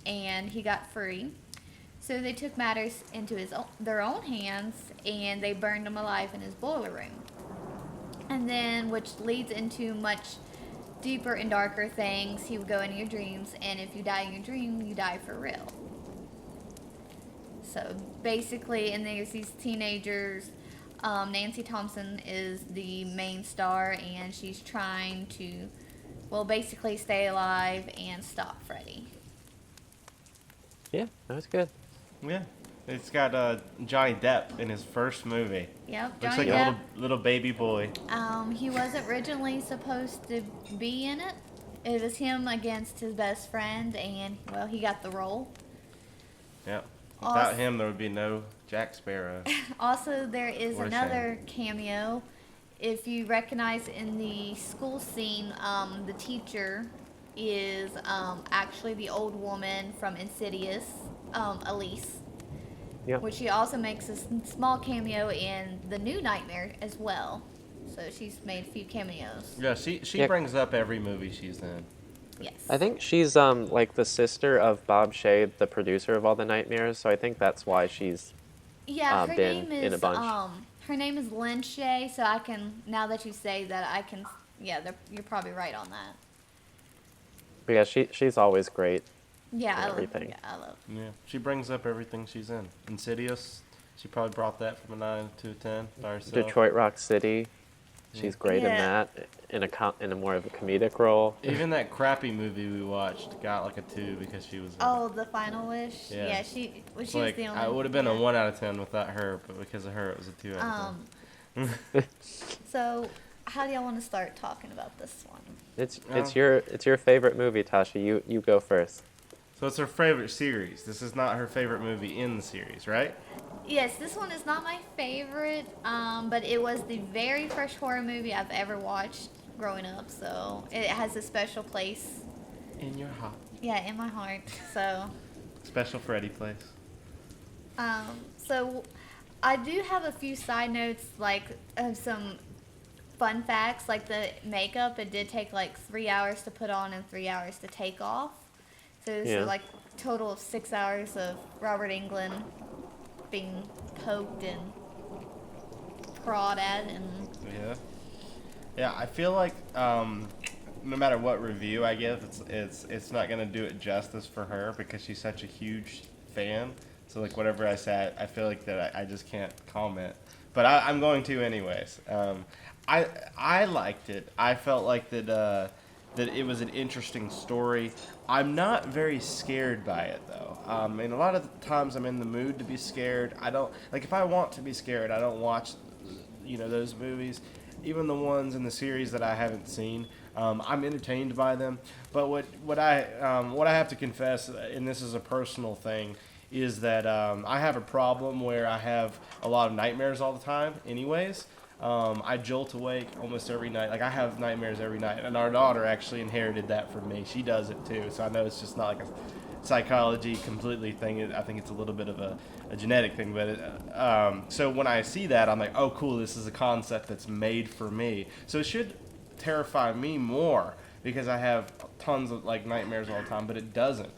and he got free. So they took matters into their own hands, and they burned him alive in his boiler room. And then, which leads into much deeper and darker things. He would go into your dreams, and if you die in your dream, you die for real. So basically, and there's these teenagers. Nancy Thompson is the main star, and she's trying to, well, basically stay alive and stop Freddy. Yeah, that was good. Yeah. It's got Johnny Depp in his first movie. Yep, Looks Johnny like Depp. a little baby boy. He wasn't originally supposed to be in it. It was him against his best friend, and well, he got the role. Yeah. Without him, there would be no Jack Sparrow. Also, there is What a another cameo. If you recognize in the school scene, the teacher is actually the old woman from Insidious, Elise. Yep. Which she also makes a small cameo in the new Nightmare as well. So she's made a few cameos. Yeah, she Yeah. brings up every movie she's in. Yes. I think she's like the sister of Bob Shea, the producer of all the Nightmares, so I think that's why she's Yeah, her been name is in a bunch. her name is Lynn Shay, so I can, now that you say that, I can, yeah, you're probably right on that. But yeah, she's always great. Yeah, And I love everything. Yeah, I love. Yeah, she brings up everything she's in. Insidious, she probably brought that from a 9 to a 10 by herself. Detroit Rock City, she's great in Yeah. that. In a more of a comedic role. Even that crappy movie we watched got like a 2 because she was in Oh, it. The Final Wish. Yeah. Yeah, she It's was like, the only. I would have been yeah. a 1 out of 10 without her, but because of her, it was a 2 out of 10. So, how do y'all want to start talking about this one? It's your favorite movie, Tasha. You go first. So it's her favorite series. This is not her favorite movie in the series, right? Yes, this one is not my favorite, but it was the very first horror movie I've ever watched growing up, so it has a special place. In your heart. Yeah, in my heart. So, Special Freddy place. so I do have a few side notes, like some fun facts, like the makeup. It did take like 3 hours to put on and 3 hours to take off. So it's Yeah. like total of 6 hours of Robert Englund being poked and clawed at, and Yeah. Yeah, I feel like no matter what review I give, it's not gonna do it justice for her because she's such a huge fan. So like whatever I say, I feel like that I just can't comment. But I'm going to anyways. I liked it. I felt like that it was an interesting story. I'm not very scared by it though. And a lot of the times I'm in the mood to be scared. I don't like if I want to be scared. I don't watch, those movies, even the ones in the series that I haven't seen. I'm entertained by them. But what I have to confess, and this is a personal thing, is that I have a problem where I have a lot of nightmares all the time. Anyways. I jolt awake almost every night. Like, I have nightmares every night. And our daughter actually inherited that from me. She does it, too. So I know it's just not like a psychology completely thing. I think it's a little bit of a genetic thing. But so when I see that, I'm like, oh, cool, this is a concept that's made for me. So it should terrify me more because I have tons of, like, nightmares all the time. But it doesn't.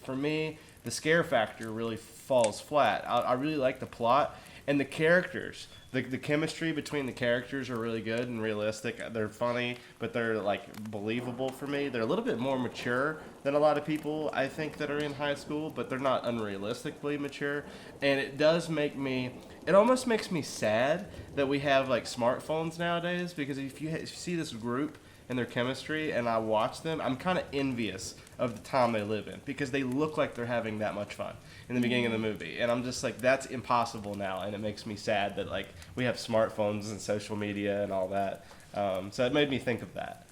For me, the scare factor really falls flat. I really like the plot and the characters. The chemistry between the characters are really good and realistic. They're funny, but they're like believable for me. They're a little bit more mature than a lot of people I think that are in high school, but they're not unrealistically mature. And it almost makes me sad that we have like smartphones nowadays, because if you see this group and their chemistry, and I watch them, I'm kind of envious of the time they live in because they look like they're having that much fun in the beginning of the movie, and I'm just like, that's impossible now, and it makes me sad that like we have smartphones and social media and all that. So it made me think of that.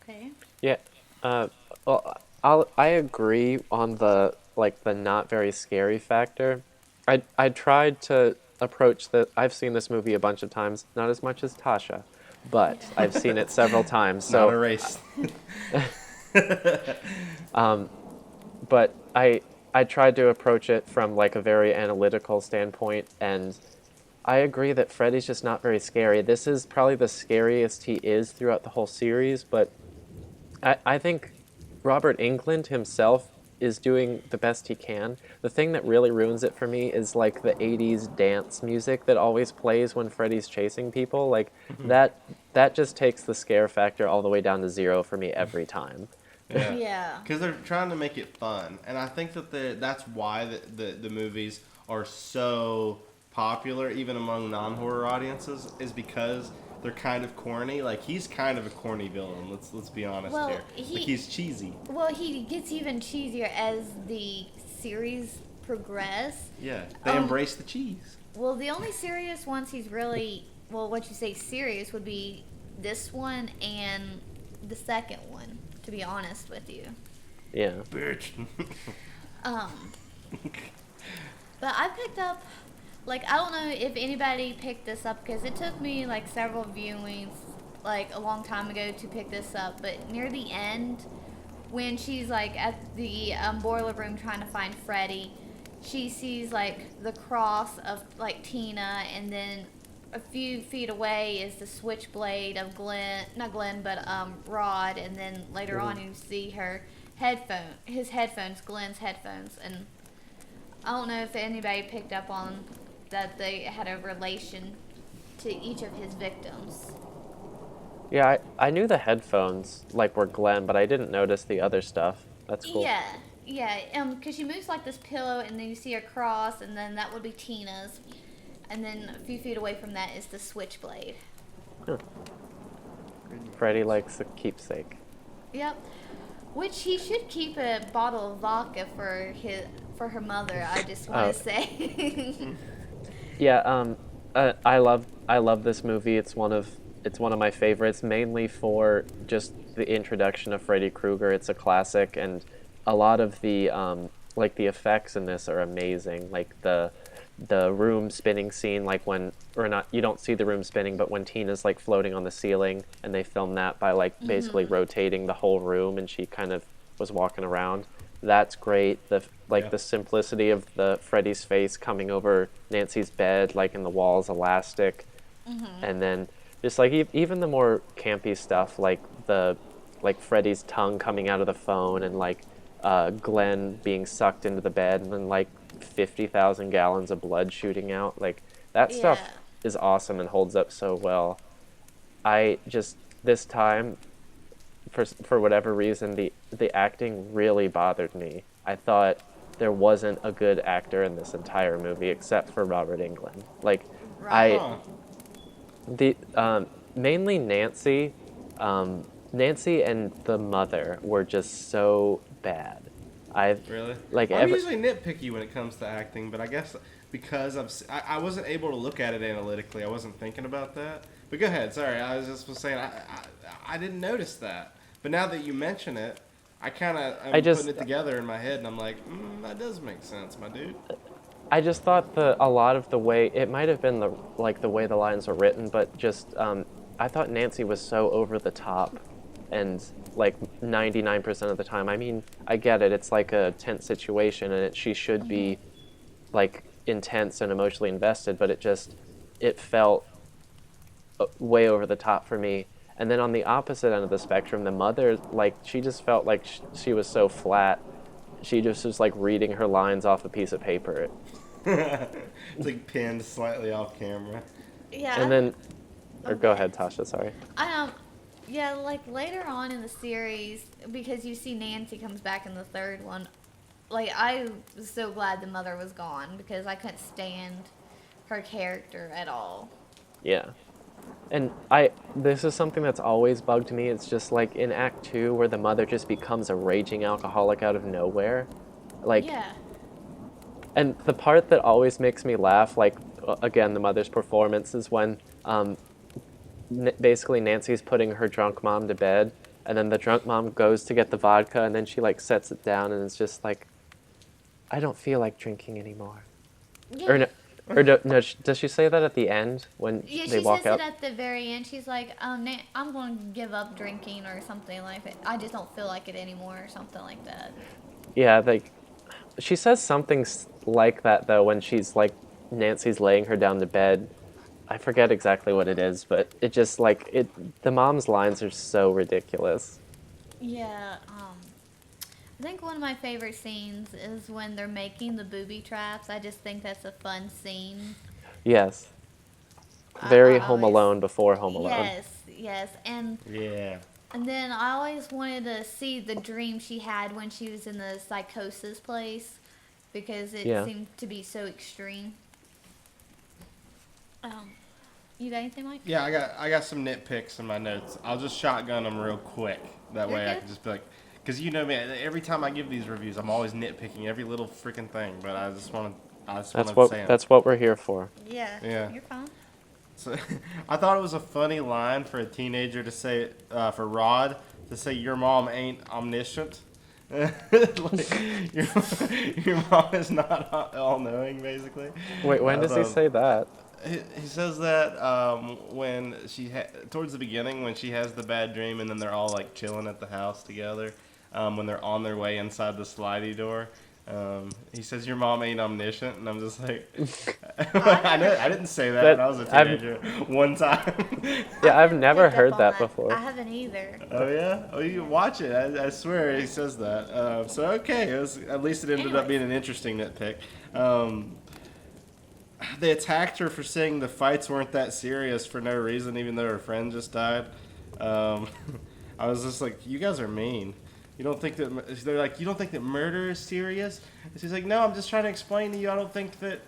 Okay. Yeah. Well, I agree on the the not very scary factor. I tried to approach the. I've seen this movie a bunch of times, not as much as Tasha, but I've seen it several times. Not a So, race. but I tried to approach it from like a very analytical standpoint, and I agree that Freddy's just not very scary. This is probably the scariest he is throughout the whole series, but I think Robert Englund himself is doing the best he can. The thing that really ruins it for me is like the 80s dance music that always plays when Freddy's chasing people. Like that just takes the scare factor all the way down to 0 for me every time. Yeah. Yeah. Because they're trying to make it fun, and I think that that's why the movies are so popular, even among non-horror audiences, is because they're kind of corny. Like, he's kind of a corny villain. Let's be honest here. Like, he's cheesy. Well, he gets even cheesier as the series progress. Yeah, they embrace the cheese. Well, the only serious ones he's really, well, what you say serious would be this one and the second one, to be honest with you. Yeah. Bitch. But I picked up, like, I don't know if anybody picked this up because it took me like several viewings, like a long time ago to pick this up. But near the end, when she's like at the boiler room trying to find Freddy, she sees like the cross of like Tina, and then a few feet away is the switchblade of Rod, and then later on you see his headphones, Glenn's headphones, and I don't know if anybody picked up on that they had a relation to each of his victims. Yeah, I knew the headphones like were Glenn, but I didn't notice the other stuff. That's cool. Yeah, because she moves like this pillow, and then you see a cross, and then that would be Tina's, and then a few feet away from that is the switchblade. Huh. Freddy likes a keepsake. Yep, which he should keep a bottle of vodka for her mother. I just want to say. Yeah, I love this movie. It's one of my favorites, mainly for just the introduction of Freddy Krueger. It's a classic, and a lot of the like the effects in this are amazing. Like the room spinning scene, like when, or not, you don't see the room spinning, but when Tina's like floating on the ceiling, and they film that by like basically rotating the whole room, and she kind of was walking around. That's great. The simplicity of the Freddy's face coming over Nancy's bed, like in the walls elastic, and then just like even the more campy stuff, like Freddy's tongue coming out of the phone, and like Glenn being sucked into the bed, and then like 50,000 gallons of blood shooting out. Like that stuff is awesome and holds up so well. I just this time, for whatever reason, the acting really bothered me. I thought there wasn't a good actor in this entire movie except for Robert Englund. Like, mainly Nancy and the mother were just so bad. Really? I'm usually nitpicky when it comes to acting, but I guess because I wasn't able to look at it analytically, I wasn't thinking about that. But go ahead. Sorry, I was just saying I didn't notice that. But now that you mention it, I'm putting it together in my head, and I'm like, that does make sense, my dude. I just thought a lot of the way, it might have been the way the lines were written, but just I thought Nancy was so over the top, and like 99% of the time. I mean, I get it. It's like a tense situation, and she should be like intense and emotionally invested, but it felt way over the top for me. And then on the opposite end of the spectrum, the mother, like, she just felt like she was so flat. She just was like reading her lines off a piece of paper. It's like pinned slightly off camera. Yeah. And then, or go ahead, Tasha. Sorry. Yeah, like later on in the series, because you see Nancy comes back in the third one. Like, I was so glad the mother was gone because I couldn't stand her character at all. Yeah. And this is something that's always bugged me. It's just like in Act 2 where the mother just becomes a raging alcoholic out of nowhere. Like, Yeah. and the part that always makes me laugh, like, again, the mother's performance is when basically Nancy's putting her drunk mom to bed, and then the drunk mom goes to get the vodka, and then she, like, sets it down, and it's just like, I don't feel like drinking anymore. Yeah. No, does she say that at the end when Yeah, they she walk says out? it at the very end. She's like, I'm going to give up drinking or something like that. I just don't feel like it anymore or something like that. Yeah, like, she says something like that, though, when she's, like, Nancy's laying her down to bed. I forget exactly what it is, but it just, like, the mom's lines are so ridiculous. Yeah, I think one of my favorite scenes is when they're making the booby traps. I just think that's a fun scene. Yes. Very I Home always- Alone before Home Alone. Yes, and Yeah. then I always wanted to see the dream she had when she was in the psychosis place because it Yeah. seemed to be so extreme. You got anything, Mike? Yeah, I got some nitpicks in my notes. I'll just shotgun them real quick. That You're way I good. can just be like, because you know me, every time I give these reviews, I'm always nitpicking every little freaking thing. But I just want to say 'em. That's what we're here for. Yeah. Yeah. You're fine. So I thought it was a funny line for a teenager to say, for Rod to say, "Your mom ain't omniscient." Like, your mom is not all knowing, basically. Wait, when does he say that? He says that when towards the beginning when she has the bad dream and then they're all like chilling at the house together when they're on their way inside the slidey door. He says your mom ain't omniscient, and I'm just like, I didn't say that when I was a teenager. One time. Yeah, I've never Picked up heard on that before. I haven't either. Oh yeah? Oh, you can watch it. I swear he says that. So okay, at least it ended up being an interesting nitpick. They attacked her for saying the fights weren't that serious for no reason, even though her friend just died. I was just like, you guys are mean. You don't think that they're like, you don't think that murder is serious? And she's like, no, I'm just trying to explain to you. I don't think that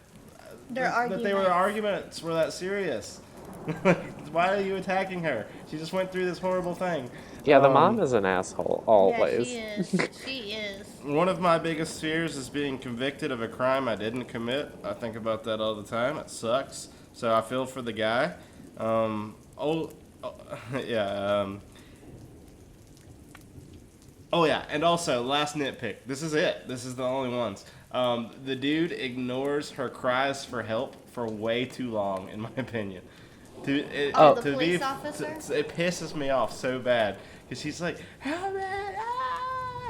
arguments were that serious. Why are you attacking her? She just went through this horrible thing. Yeah, the mom is an asshole, always. Yeah, she is. She is. One of my biggest fears is being convicted of a crime I didn't commit. I think about that all the time. It sucks. So I feel for the guy. Yeah. Oh yeah, and also last nitpick. This is it. This is the only ones. The dude ignores her cries for help for way too long, in my opinion. The police officer? It pisses me off so bad because she's like, help me!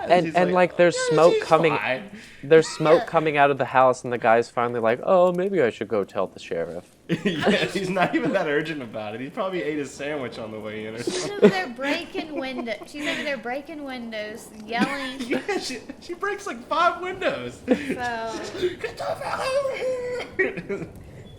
And like there's smoke coming. Fine. There's smoke coming out of the house, and the guy's finally like, "Oh, maybe I should go tell the sheriff." Yeah, he's not even that urgent about it. He probably ate his sandwich on the way in or She's something. over there breaking windows. She's over there breaking windows, yelling. Yeah, she breaks like 5 windows. So Get the fuck over here!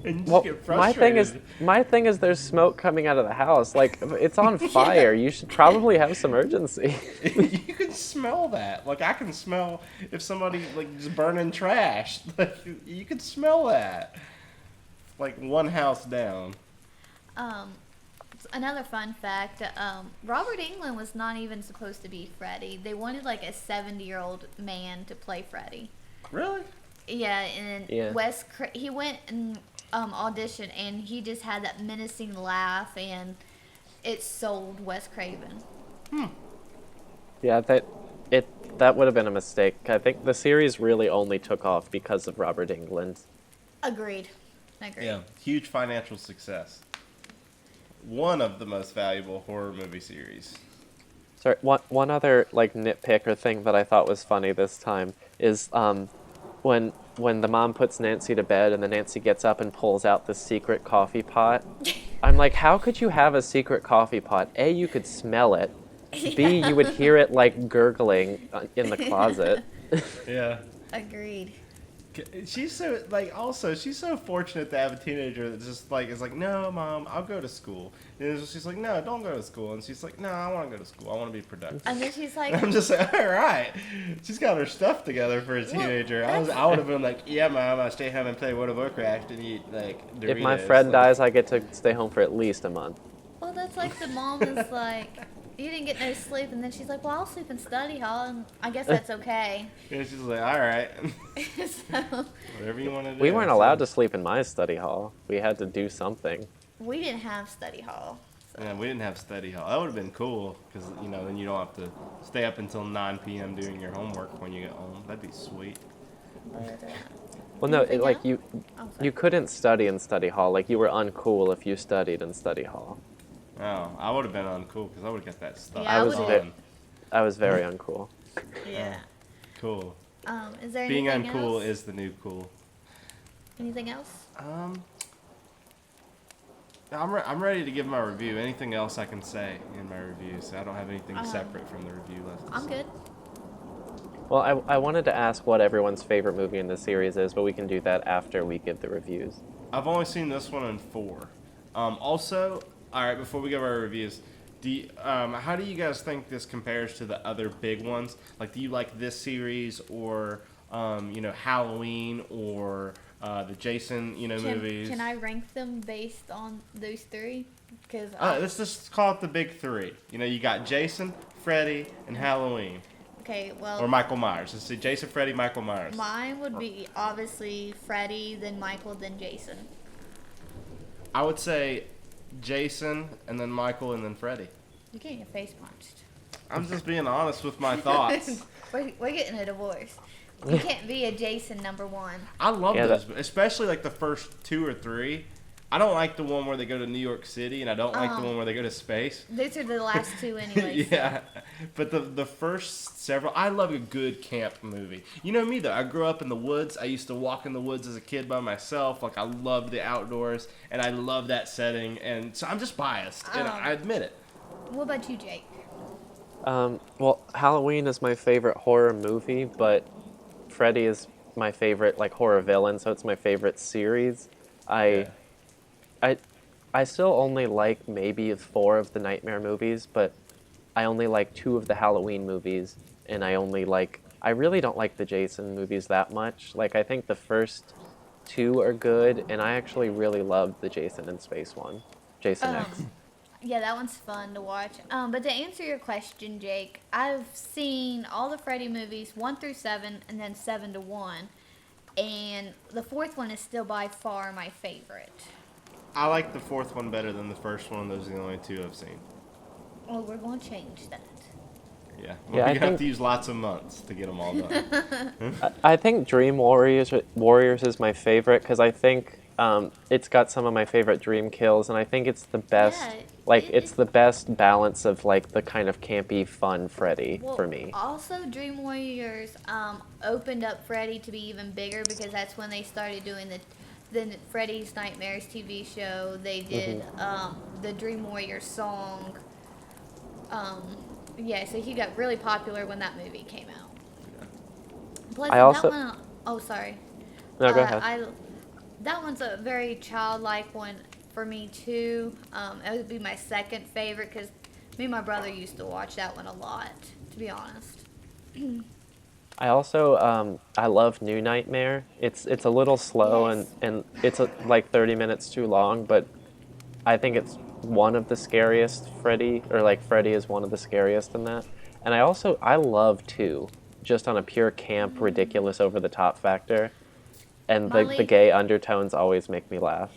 And you just Well, get my frustrated. thing is, there's smoke coming out of the house. Like it's on fire. You should probably have some urgency. You can smell that. Like I can smell if somebody like just burning trash. Like you can smell that. Like one house down. another fun fact, Robert Englund was not even supposed to be Freddy. They wanted like a 70-year-old man to play Freddy. Really? Yeah, and Yeah. he went and auditioned, and he just had that menacing laugh, and it sold Wes Craven. Yeah, that would have been a mistake. I think the series really only took off because of Robert Englund. Agreed. Yeah. Huge financial success. One of the most valuable horror movie series. Sorry, one other like nitpick or thing that I thought was funny this time is when the mom puts Nancy to bed and then Nancy gets up and pulls out the secret coffee pot. I'm like, how could you have a secret coffee pot? A, you could smell it. B, you would hear it like gurgling in the closet. Yeah. Agreed. She's so she's so fortunate to have a teenager that just like is like, no, mom, I'll go to school. And she's like, no, don't go to school. And she's like, no, I want to go to school. I want to be productive. And then she's like, I'm just like, all right. She's got her stuff together for a teenager. I would have been like, yeah, mom, I stay home and play World of Warcraft and eat like Doritos. If my friend dies, I get to stay home for at least a month. Well, that's like the mom is like, you didn't get no sleep, and then she's like, well, I'll sleep in study hall, and I guess that's okay. Yeah, she's like, all right, So, whatever you want to do. We weren't allowed to sleep in my study hall. We had to do something. we didn't have study hall. So. Yeah, we didn't have study hall. That would have been cool because then you don't have to stay up until 9 p.m. doing your homework when you get home. That'd be sweet. But, Well, no, anything like else? you, Oh, sorry. you couldn't study in study hall. Like you were uncool if you studied in study hall. Oh, I would have been uncool because I would have got that stuff. Yeah, I was done. I was very uncool. Yeah. Cool. Is there Being anything uncool else? is the new cool. Anything else? I'm ready to give my review. Anything else I can say in my review? So I don't have anything separate from the review left. to I'm say. good. Well, I wanted to ask what everyone's favorite movie in the series is, but we can do that after we give the reviews. I've only seen this one in 4. Also, all right, before we give our reviews, how do you guys think this compares to the other big ones? Like, do you like this series or, Halloween or the Jason, movies? Can I rank them based on those three? Because Let's just call it the big 3. You got Jason, Freddy, and Halloween. okay, well, Or Michael Myers. Let's see, Jason, Freddy, Michael Myers. mine would be obviously Freddy, then Michael, then Jason. I would say Jason, and then Michael, and then Freddy. You're getting your face punched. I'm just being honest with my thoughts. We're getting a divorce. You can't be a Jason number 1. I love Yeah, those, especially like the first 2 or 3. I don't like the one where they go to New York City, and I don't like the one where they go to space. Those are the last 2 anyway. Yeah, but the first several, I love a good camp movie. You know me though, I grew up in the woods. I used to walk in the woods as a kid by myself. Like I love the outdoors, and I love that setting, and so I'm just biased, and I admit it. What about you, Jake? Well, Halloween is my favorite horror movie, but Freddy is my favorite like horror villain, so it's my favorite series. I still only like maybe 4 of the Nightmare movies, but I only like 2 of the Halloween movies, and I really don't like the Jason movies that much. Like, I think the first 2 are good, and I actually really loved the Jason in Space one, Jason X. Yeah, that one's fun to watch. But to answer your question, Jake, I've seen all the Freddy movies 1 through 7, and then 7 to 1, and the 4th one is still by far my favorite. I like the 4th one better than the first one. Those are the only 2 I've seen. Well, we're going to change that. Yeah, Yeah, we're I gonna have think- to use lots of months to get them all done. I think Dream Warriors is my favorite because I think it's got some of my favorite dream kills, and I think it's the best. Yeah, It's the best balance of like the kind of campy, fun Freddy Well, for me. Also, Dream Warriors opened up Freddy to be even bigger because that's when they started doing the Freddy's Nightmares TV show. They did the Dream Warriors song. Yeah, so he got really popular when that movie came out. Plus, I also- that one, oh, sorry. No, go ahead. That one's a very childlike one for me too. It would be my second favorite because me and my brother used to watch that one a lot, to be honest. I also I love New Nightmare. It's a little slow Yes. and it's like 30 minutes too long, but I think it's one of the scariest Freddy, or like Freddy is one of the scariest in that. And I love 2, just on a pure camp, ridiculous, over the top factor. And the Molly- gay undertones always make me laugh.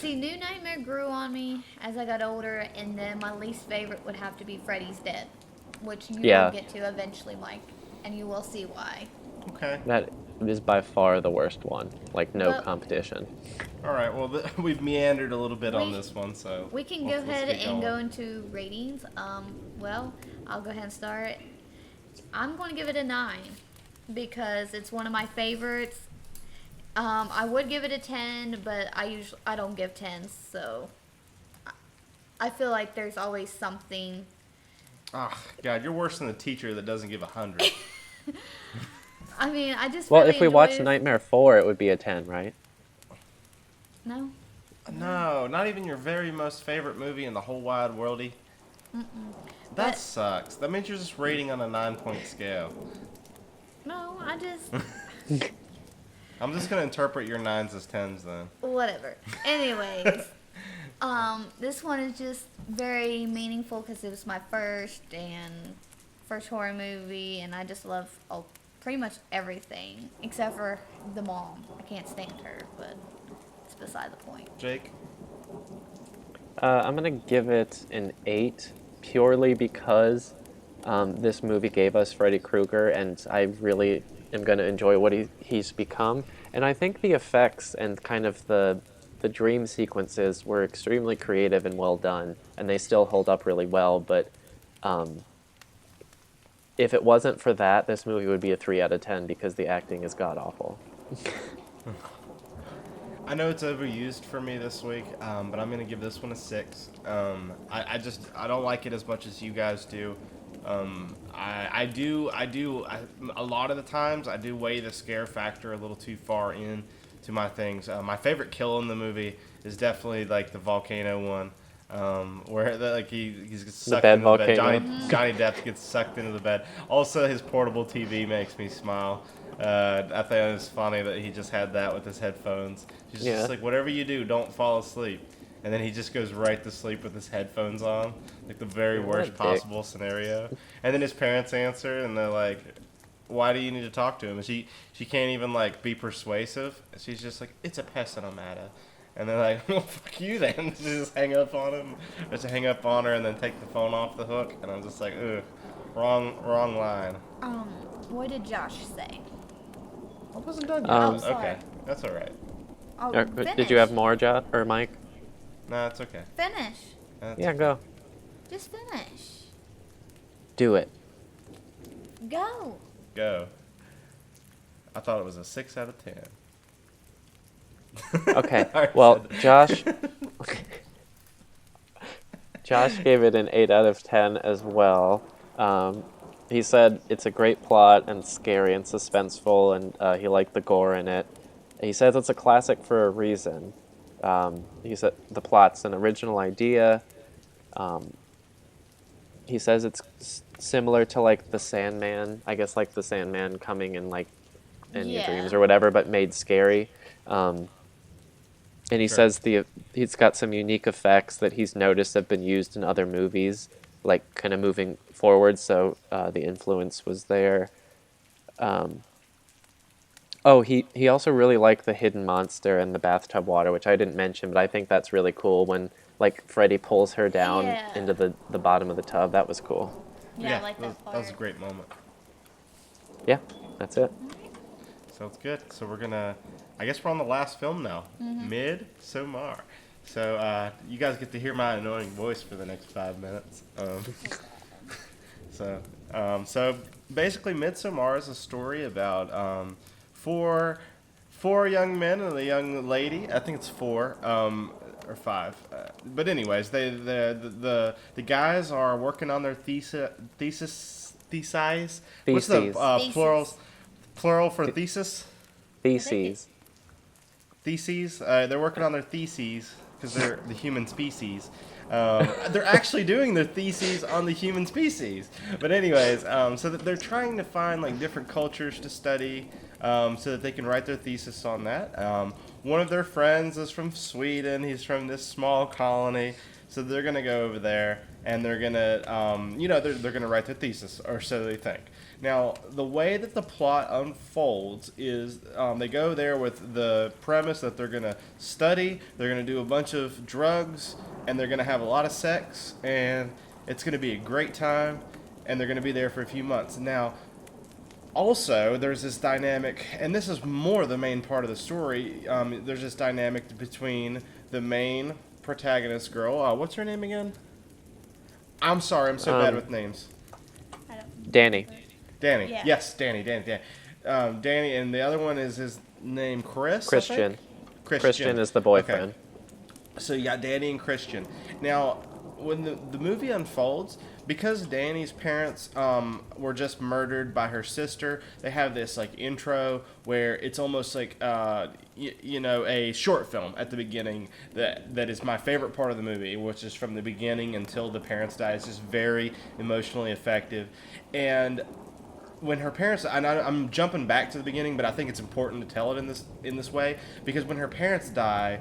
See, New Nightmare grew on me as I got older, and then my least favorite would have to be Freddy's Dead, which you Yeah. will get to eventually, Mike, and you will see why. Okay. That is by far the worst one. Like, no Well- competition. All right. Well, we've meandered a little bit on We- this one, so We can let's go ahead get and go going. into ratings. Well, I'll go ahead and start. I'm going to give it a 9 because it's one of my favorites. I would give it a 10, but I don't give 10s, so I feel like there's always something. Oh, God, you're worse than the teacher that doesn't give 100. I mean, I just Well, really if we watched enjoy- Nightmare 4, it would be a 10, right? No. No, not even your very most favorite movie in the whole wide worldy. That But- sucks. That means you're just rating on a 9-point scale. No, I just I'm just gonna interpret your 9s as 10s then. whatever. Anyways, This one is just very meaningful because it was my first horror movie, and I just love pretty much everything except for the mom. I can't stand her, but it's beside the point. Jake? I'm gonna give it an 8 purely because this movie gave us Freddy Krueger, and I really am gonna enjoy what he's become. And I think the effects and kind of the dream sequences were extremely creative and well done, and they still hold up really well. But if it wasn't for that, this movie would be a 3 out of 10 because the acting is god awful. I know it's overused for me this week, but I'm gonna give this one a 6. I don't like it as much as you guys do. I do. A lot of the times, I do weigh the scare factor a little too far in to my things. My favorite kill in the movie is definitely like the volcano one, where he's sucked into the bed. Johnny Depp gets sucked into the bed. Also, his portable TV makes me smile. I think it's funny that he just had that with his headphones. He's just like, whatever you do, don't fall asleep. And then he just goes right to sleep with his headphones on, like the very worst possible scenario. And then his parents answer, and they're like, "Why do you need to talk to him?" And she can't even like be persuasive. She's just like, "It's a pest that I'm at." And they're like, "Well, fuck you then." She just hang up on him, or to hang up on her, and then take the phone off the hook. And I'm just like, ugh, wrong line. What did Josh say? I wasn't done yet. Okay, that's all right. Did you have more, or Mike? No, it's okay. Finish. Yeah, go. Just finish. Do it. Go. I thought it was a 6 out of 10. Okay. Well, Josh gave it an 8 out of 10 as well. He said it's a great plot and scary and suspenseful, and he liked the gore in it. He says it's a classic for a reason. He said the plot's an original idea. He says it's similar to like The Sandman. I guess like The Sandman coming in like in your dreams or whatever, but made scary. And he says he's got some unique effects that he's noticed have been used in other movies, like kind of moving forward. So the influence was there. He also really liked the hidden monster and the bathtub water, which I didn't mention, but I think that's really cool when like Freddy pulls her down into the bottom of the tub. That was cool. Yeah, I like that part. That was a great moment. Yeah, that's it. Sounds good. So I guess we're on the last film now. Midsommar. So you guys get to hear my annoying voice for the next 5 minutes. So basically Midsommar is a story about four young men and a young lady. I think it's 4 or 5. But anyways, the guys are working on their thesis. What's the plural for thesis? Theses. Theses. They're working on their theses because they're the human species. They're actually doing their theses on the human species. But anyways, so that they're trying to find like different cultures to study, so that they can write their thesis on that. One of their friends is from Sweden. He's from this small colony. So they're gonna go over there and they're gonna, they're gonna write their thesis, or so they think. Now, the way that the plot unfolds is they go there with the premise that they're going to study, they're going to do a bunch of drugs, and they're going to have a lot of sex, and it's going to be a great time, and they're going to be there for a few months. Now, also, there's this dynamic, and this is more the main part of the story, there's this dynamic between the main protagonist girl. What's her name again? I'm sorry, I'm so bad with names. Danny. Danny. Yeah. Yes, Danny. Danny, and the other one is his name Chris. Christian. I think? Christian is the boyfriend. Okay. So you got Danny and Christian. Now, when the movie unfolds, because Danny's parents were just murdered by her sister, they have this like intro where it's almost like a short film at the beginning that is my favorite part of the movie, which is from the beginning until the parents die. It's just very emotionally effective. And when her parents, and I'm jumping back to the beginning, but I think it's important to tell it in this way, because when her parents die,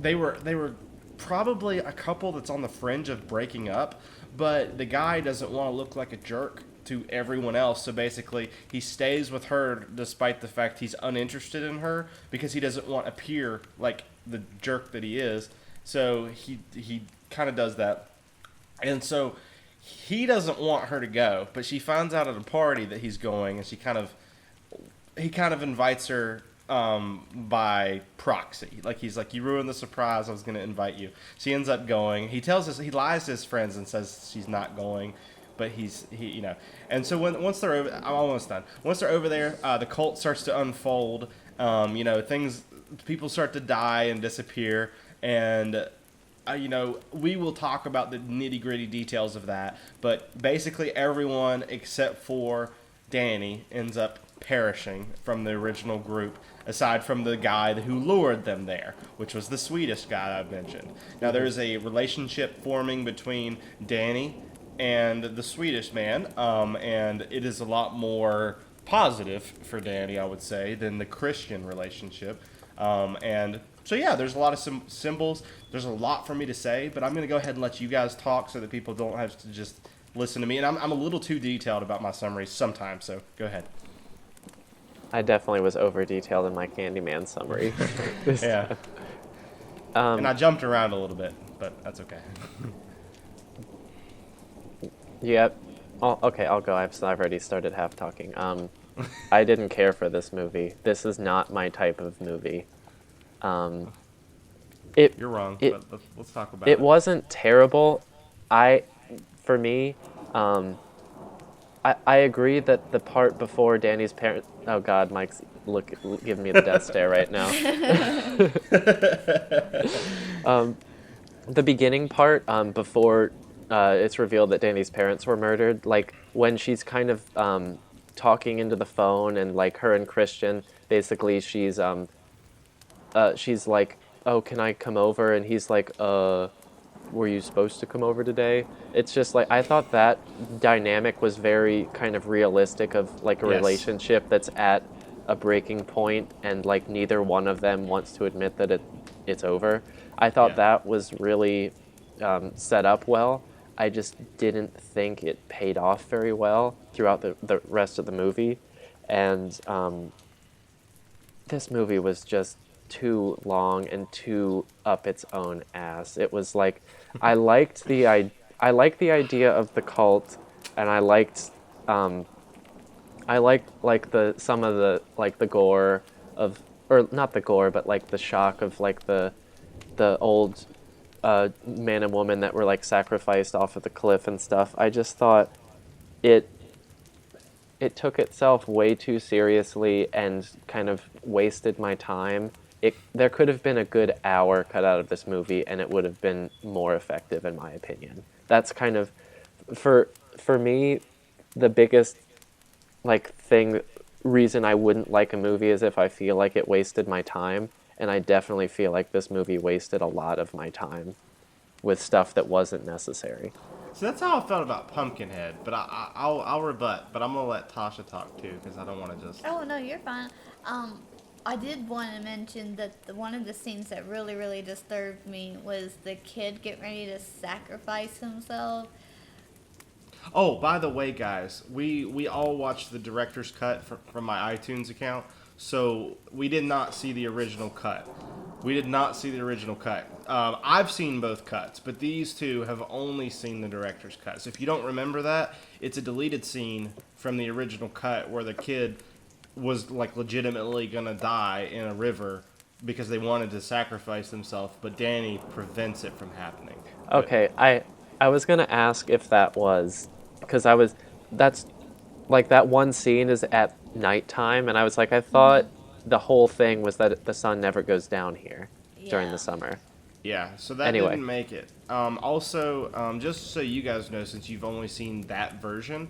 they were probably a couple that's on the fringe of breaking up, but the guy doesn't want to look like a jerk to everyone else. So basically, he stays with her despite the fact he's uninterested in her because he doesn't want to appear like the jerk that he is. So he kind of does that. And so he doesn't want her to go, but she finds out at a party that he's going, and he kind of invites her by proxy. Like, he's like, you ruined the surprise, I was going to invite you. She ends up going. He lies to his friends and says she's not going, but he. And so once they're over, I'm almost done. Once they're over there, the cult starts to unfold. People start to die and disappear, and we will talk about the nitty-gritty details of that, but basically everyone except for Danny ends up perishing from the original group, aside from the guy who lured them there, which was the Swedish guy I mentioned. Now, there's a relationship forming between Danny and the Swedish man, and it is a lot more positive for Danny, I would say, than the Christian relationship. So yeah, there's a lot of symbols. There's a lot for me to say, but I'm going to go ahead and let you guys talk so that people don't have to just listen to me. And I'm a little too detailed about my summaries sometimes, so go ahead. I definitely was over detailed in my Candyman summary. Yeah. And I jumped around a little bit, but that's okay. Yep. Okay, I'll go. I've already started half talking. I didn't care for this movie. This is not my type of movie. You're wrong, but let's talk about it. It wasn't terrible. I agree that the part before Danny's parents... Oh, God, Mike's giving me the death stare right now. The beginning part, before it's revealed that Danny's parents were murdered, like, when she's kind of talking into the phone, and, like, her and Christian, basically, she's like, oh, can I come over? And he's like, were you supposed to come over today? It's just like, I thought that dynamic was very kind of realistic of like a relationship that's at a breaking point, and like neither one of them wants to admit that it's over. I thought that was really set up well. I just didn't think it paid off very well throughout the rest of the movie. And this movie was just too long and too up its own ass. It was like, I liked the idea of the cult, and I liked like some of the like the gore of, or not the gore, but like the shock of like the old man and woman that were like sacrificed off of the cliff and stuff. I just thought it took itself way too seriously and kind of wasted my time. There could have been a good hour cut out of this movie, and it would have been more effective, in my opinion. That's kind of, for me, the biggest reason I wouldn't like a movie is if I feel like it wasted my time, and I definitely feel like this movie wasted a lot of my time with stuff that wasn't necessary. So that's how I felt about Pumpkinhead, but I'll rebut, but I'm gonna let Tasha talk too, because I don't want to just. Oh no, you're fine. I did want to mention that one of the scenes that really, really disturbed me was the kid getting ready to sacrifice himself. Oh, by the way, guys, we all watched the director's cut from my iTunes account, so we did not see the original cut. I've seen both cuts, but these two have only seen the director's cut. So if you don't remember that, it's a deleted scene from the original cut where the kid was like legitimately gonna die in a river because they wanted to sacrifice themselves, but Danny prevents it from happening. Okay, I was gonna ask if that was, because that's like that one scene is at nighttime, and I was like, I thought the whole thing was that the sun never goes down here during the summer. Yeah, so that didn't make it. Also, just so you guys know, since you've only seen that version,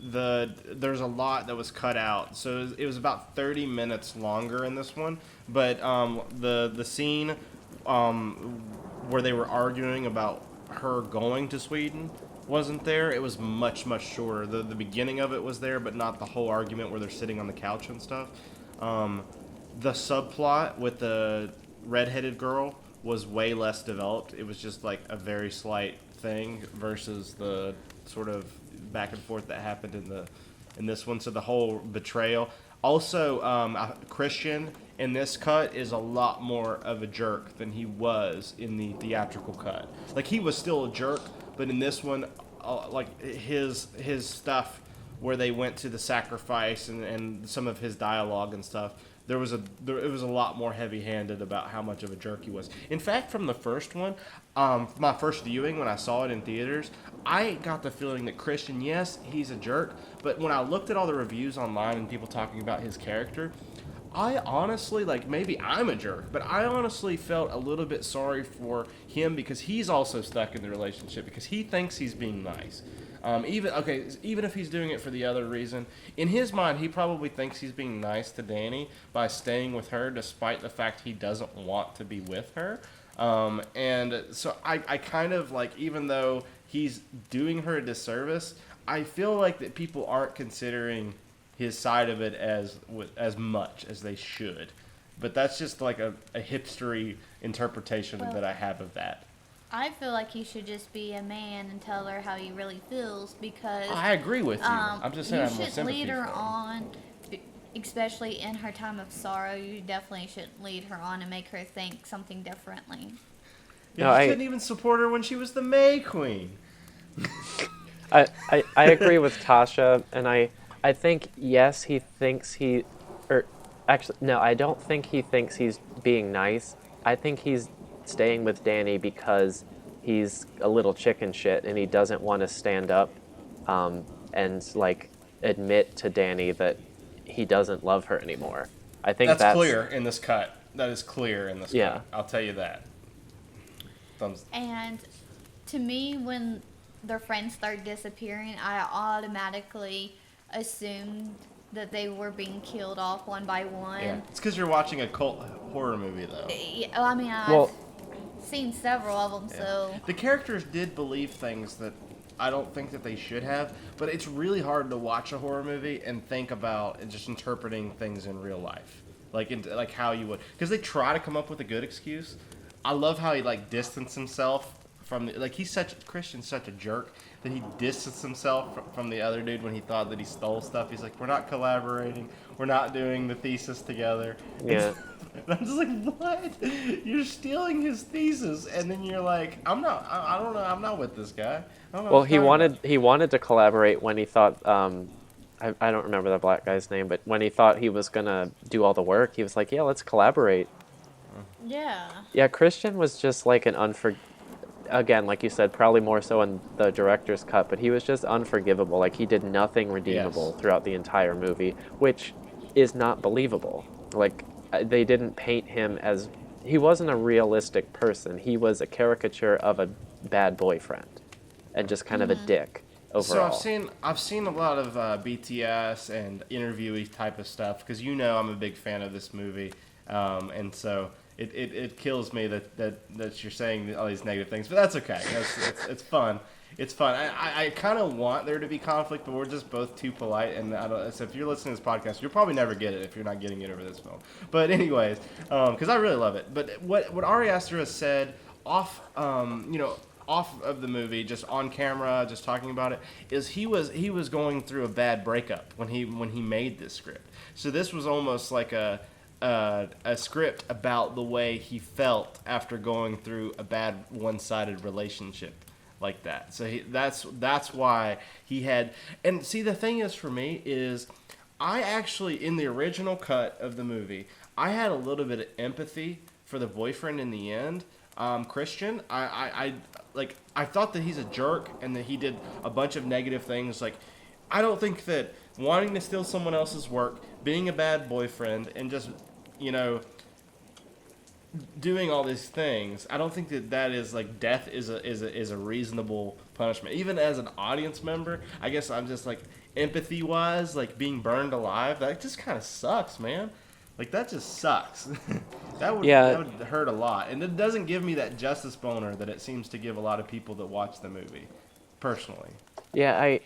there's a lot that was cut out. So it was about 30 minutes longer in this one. But the scene where they were arguing about her going to Sweden wasn't there. It was much, much shorter. The beginning of it was there, but not the whole argument where they're sitting on the couch and stuff. The subplot with the redheaded girl was way less developed. It was just like a very slight thing versus the sort of back and forth that happened in this one. So the whole betrayal. Also, Christian in this cut is a lot more of a jerk than he was in the theatrical cut. Like, he was still a jerk, but in this one, like his stuff where they went to the sacrifice and some of his dialogue and stuff, it was a lot more heavy-handed about how much of a jerk he was. In fact, from the first one, my first viewing when I saw it in theaters, I got the feeling that Christian, yes, he's a jerk, but when I looked at all the reviews online and people talking about his character, I honestly, like, maybe I'm a jerk, but I honestly felt a little bit sorry for him because he's also stuck in the relationship because he thinks he's being nice. Even if he's doing it for the other reason, in his mind, he probably thinks he's being nice to Danny by staying with her despite the fact he doesn't want to be with her. And so I kind of, like, even though he's doing her a disservice, I feel like that people aren't considering his side of it as much as they should. But that's just like a hipstery interpretation that I have of that. I feel like he should just be a man and tell her how he really feels because I agree with you. I'm just saying I have more you should sympathy lead her for him. on, especially in her time of sorrow. You definitely shouldn't lead her on and make her think something differently. Yeah, No, he couldn't even support her when she was the May Queen. I agree with Tasha, and I think, yes, he thinks actually, no, I don't think he thinks he's being nice. I think he's staying with Danny because he's a little chicken shit and he doesn't want to stand up and, like, admit to Danny that he doesn't love her anymore. I think that's clear in this cut. That is clear in this cut. I'll tell you that. And to me, when their friends start disappearing, I automatically assumed that they were being killed off one by one. Yeah, it's because you're watching a cult horror movie, though. Yeah, I mean, I've seen several of them, so... The characters did believe things that I don't think that they should have, but it's really hard to watch a horror movie and think about and just interpreting things in real life. Like how you would... Because they try to come up with a good excuse. I love how he, like, distanced himself from the... Like, Christian's such a jerk that he distanced himself from the other dude when he thought that he stole stuff. He's like, we're not collaborating. We're not doing the thesis together. Yeah. And I'm just like, what? You're stealing his thesis, and then you're like, I don't know, I'm not with this guy. I don't know Well, he wanted to collaborate when he thought, I don't remember the black guy's name, but when he thought he was gonna do all the work, he was like, yeah, let's collaborate. Yeah. Yeah, Christian was just like again, like you said, probably more so in the director's cut, but he was just unforgivable. Like, he did nothing redeemable throughout the entire movie, which is not believable. Like, they didn't paint him as... He wasn't a realistic person. He was a caricature of a bad boyfriend and just kind of a dick overall. So I've seen a lot of BTS and interviewee type of stuff because I'm a big fan of this movie, and so... It kills me that you're saying all these negative things, but that's okay. It's fun. It's fun. I kind of want there to be conflict, but we're just both too polite. And so if you're listening to this podcast, you'll probably never get it if you're not getting it over this film. But anyways, because I really love it. But what Ari Aster has said off of the movie, just on camera, just talking about it, is he was going through a bad breakup when he made this script. So this was almost like a script about the way he felt after going through a bad one-sided relationship like that. So that's why he had... And see, the thing is for me is I actually, in the original cut of the movie, I had a little bit of empathy for the boyfriend in the end. Christian, I thought that he's a jerk and that he did a bunch of negative things. Like, I don't think that wanting to steal someone else's work, being a bad boyfriend, and just, doing all these things, I don't think that is like death is a reasonable punishment. Even as an audience member, I guess I'm just like empathy wise, like being burned alive, that just kind of sucks, man. Like, that just sucks. that would hurt a lot, and it doesn't give me that justice boner that it seems to give a lot of people that watch the movie, personally. Yeah,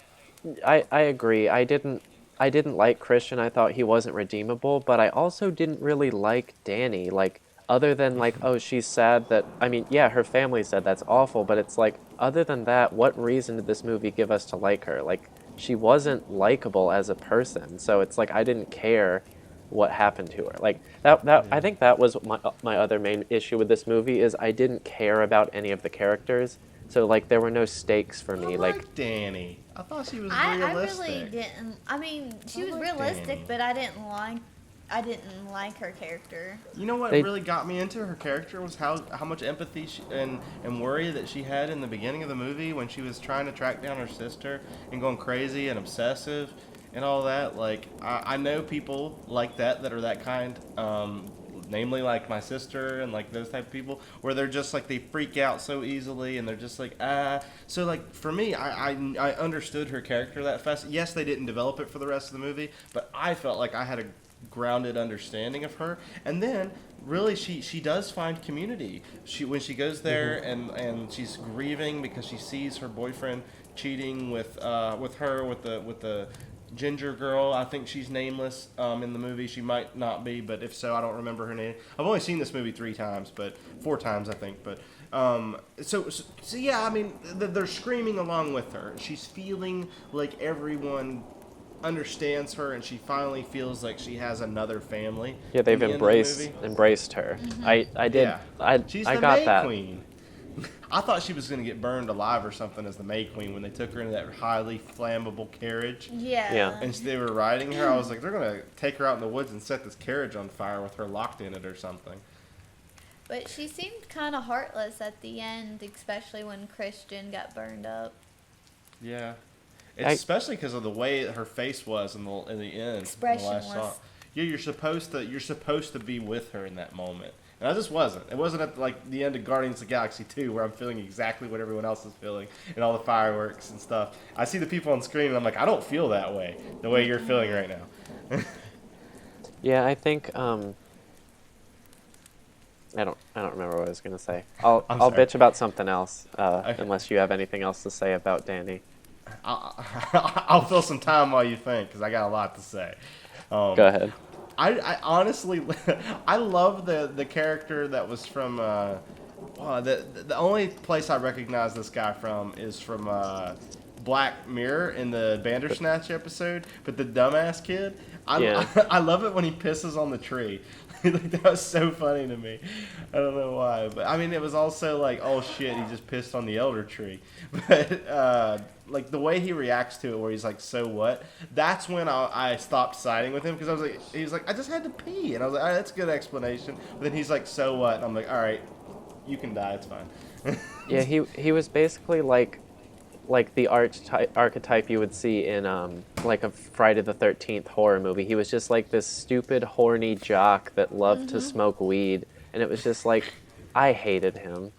I agree. I didn't like Christian. I thought he wasn't redeemable, but I also didn't really like Danny. Like, other than like, oh, she's sad that, I mean, yeah, her family's dead, that's awful, but it's like, other than that, what reason did this movie give us to like her? Like, she wasn't likable as a person, so it's like I didn't care what happened to her. Like that I Yeah. think that was my other main issue with this movie is I didn't care about any of the characters. So like there were no stakes for I me. Like like Danny. I thought she was I realistic. really didn't. I mean, she I was like realistic, Danny. but I didn't like her character. You know what They- really got me into her character was how much empathy and worry that she had in the beginning of the movie when she was trying to track down her sister and going crazy and obsessive and all that. Like, I know people like that are that kind, namely like my sister and like those type of people where they're just like they freak out so easily and they're just like so like for me I understood her character that fast. Yes, they didn't develop it for the rest of the movie, but I felt like I had a grounded understanding of her. And then really she does find community. She when she goes there and she's grieving because she sees her boyfriend cheating with her with the ginger girl. I think she's nameless in the movie. She might not be, but if so, I don't remember her name. I've only seen this movie 3 times, but 4 times I think. But so yeah, I mean they're screaming along with her. She's feeling like everyone understands her, and she finally feels like she has another family. yeah, they've in the end of the embraced her. I did Yeah. She's I the got May that. Queen. I thought she was going to get burned alive or something as the May Queen when they took her into that highly flammable carriage. Yeah. Yeah. And they were riding her. I was like, they're going to take her out in the woods and set this carriage on fire with her locked in it or something. But she seemed kind of heartless at the end, especially when Christian got burned up. Yeah. Especially because of the way her face was in the end. In the last Expressionless. song. Yeah, you're supposed to be with her in that moment. And I just wasn't. It wasn't at like the end of Guardians of the Galaxy 2 where I'm feeling exactly what everyone else is feeling and all the fireworks and stuff. I see the people on screen and I'm like, I don't feel that way, the way you're feeling right now. Yeah, I think I don't remember what I was gonna say. I'll sorry. bitch about something else, Okay. unless you have anything else to say about Danny. I'll fill some time while you think because I got a lot to say. Go ahead. I honestly, I love the character that was from, the only place I recognize this guy from is from Black Mirror in the Bandersnatch episode, but the dumbass kid, Yeah. I love it when he pisses on the tree. Like, that was so funny to me. I don't know why, but I mean, it was also like, oh shit, he just pissed on the elder tree. But like the way he reacts to it, where he's like, so what? That's when I stopped siding with him because I was like, he was like, I just had to pee, and I was like, all right, that's a good explanation. But then he's like, so what? And I'm like, all right, you can die, it's fine. Yeah, he was basically like the archetype you would see in like a Friday the 13th horror movie. He was just like this stupid horny jock that loved to smoke weed, and it was just like I hated him.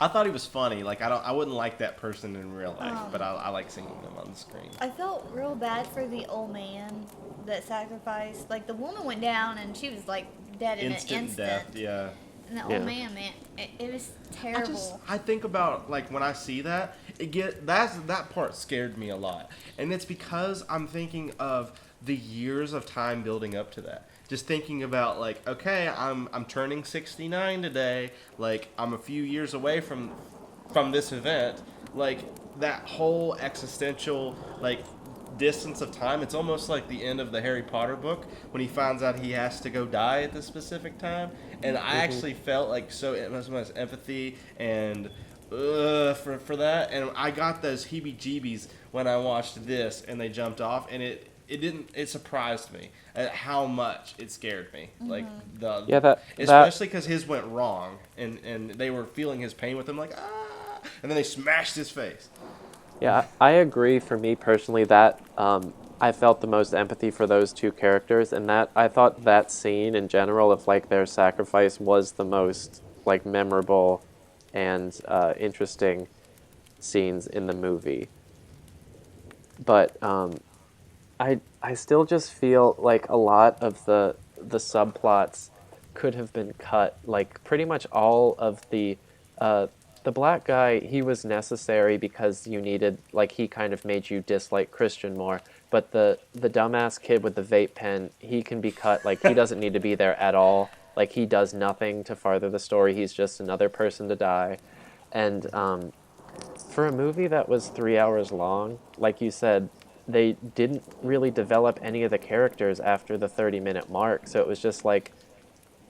I thought he was funny. Like I wouldn't like that person in real life, but I like seeing them on the screen. I felt real bad for the old man that sacrificed. Like, the woman went down and she was like dead in an instant. Death, yeah. And the Yeah. old man, it was terrible. I think about like when I see that, that part scared me a lot, and it's because I'm thinking of the years of time building up to that. Just thinking about like, okay, I'm turning 69 today. Like I'm a few years away from this event. Like that whole existential like distance of time. It's almost like the end of the Harry Potter book when he finds out he has to go die at this specific time. And I actually felt like so much empathy and for that. And I got those heebie-jeebies when I watched this and they jumped off, and it surprised me at how much it scared me. Like especially because his went wrong and they were feeling his pain with him, like and then they smashed his face. Yeah, I agree. For me personally, that I felt the most empathy for those two characters, and that I thought that scene in general of like their sacrifice was the most like memorable and interesting scenes in the movie. But I still just feel like a lot of the subplots could have been cut. Like pretty much all of the black guy, he was necessary because you needed, like, he kind of made you dislike Christian more. But the dumbass kid with the vape pen, he can be cut. Like, he doesn't need to be there at all. Like, he does nothing to further the story. He's just another person to die. And for a movie that was 3 hours long, like you said, they didn't really develop any of the characters after the 30-minute mark. So it was just like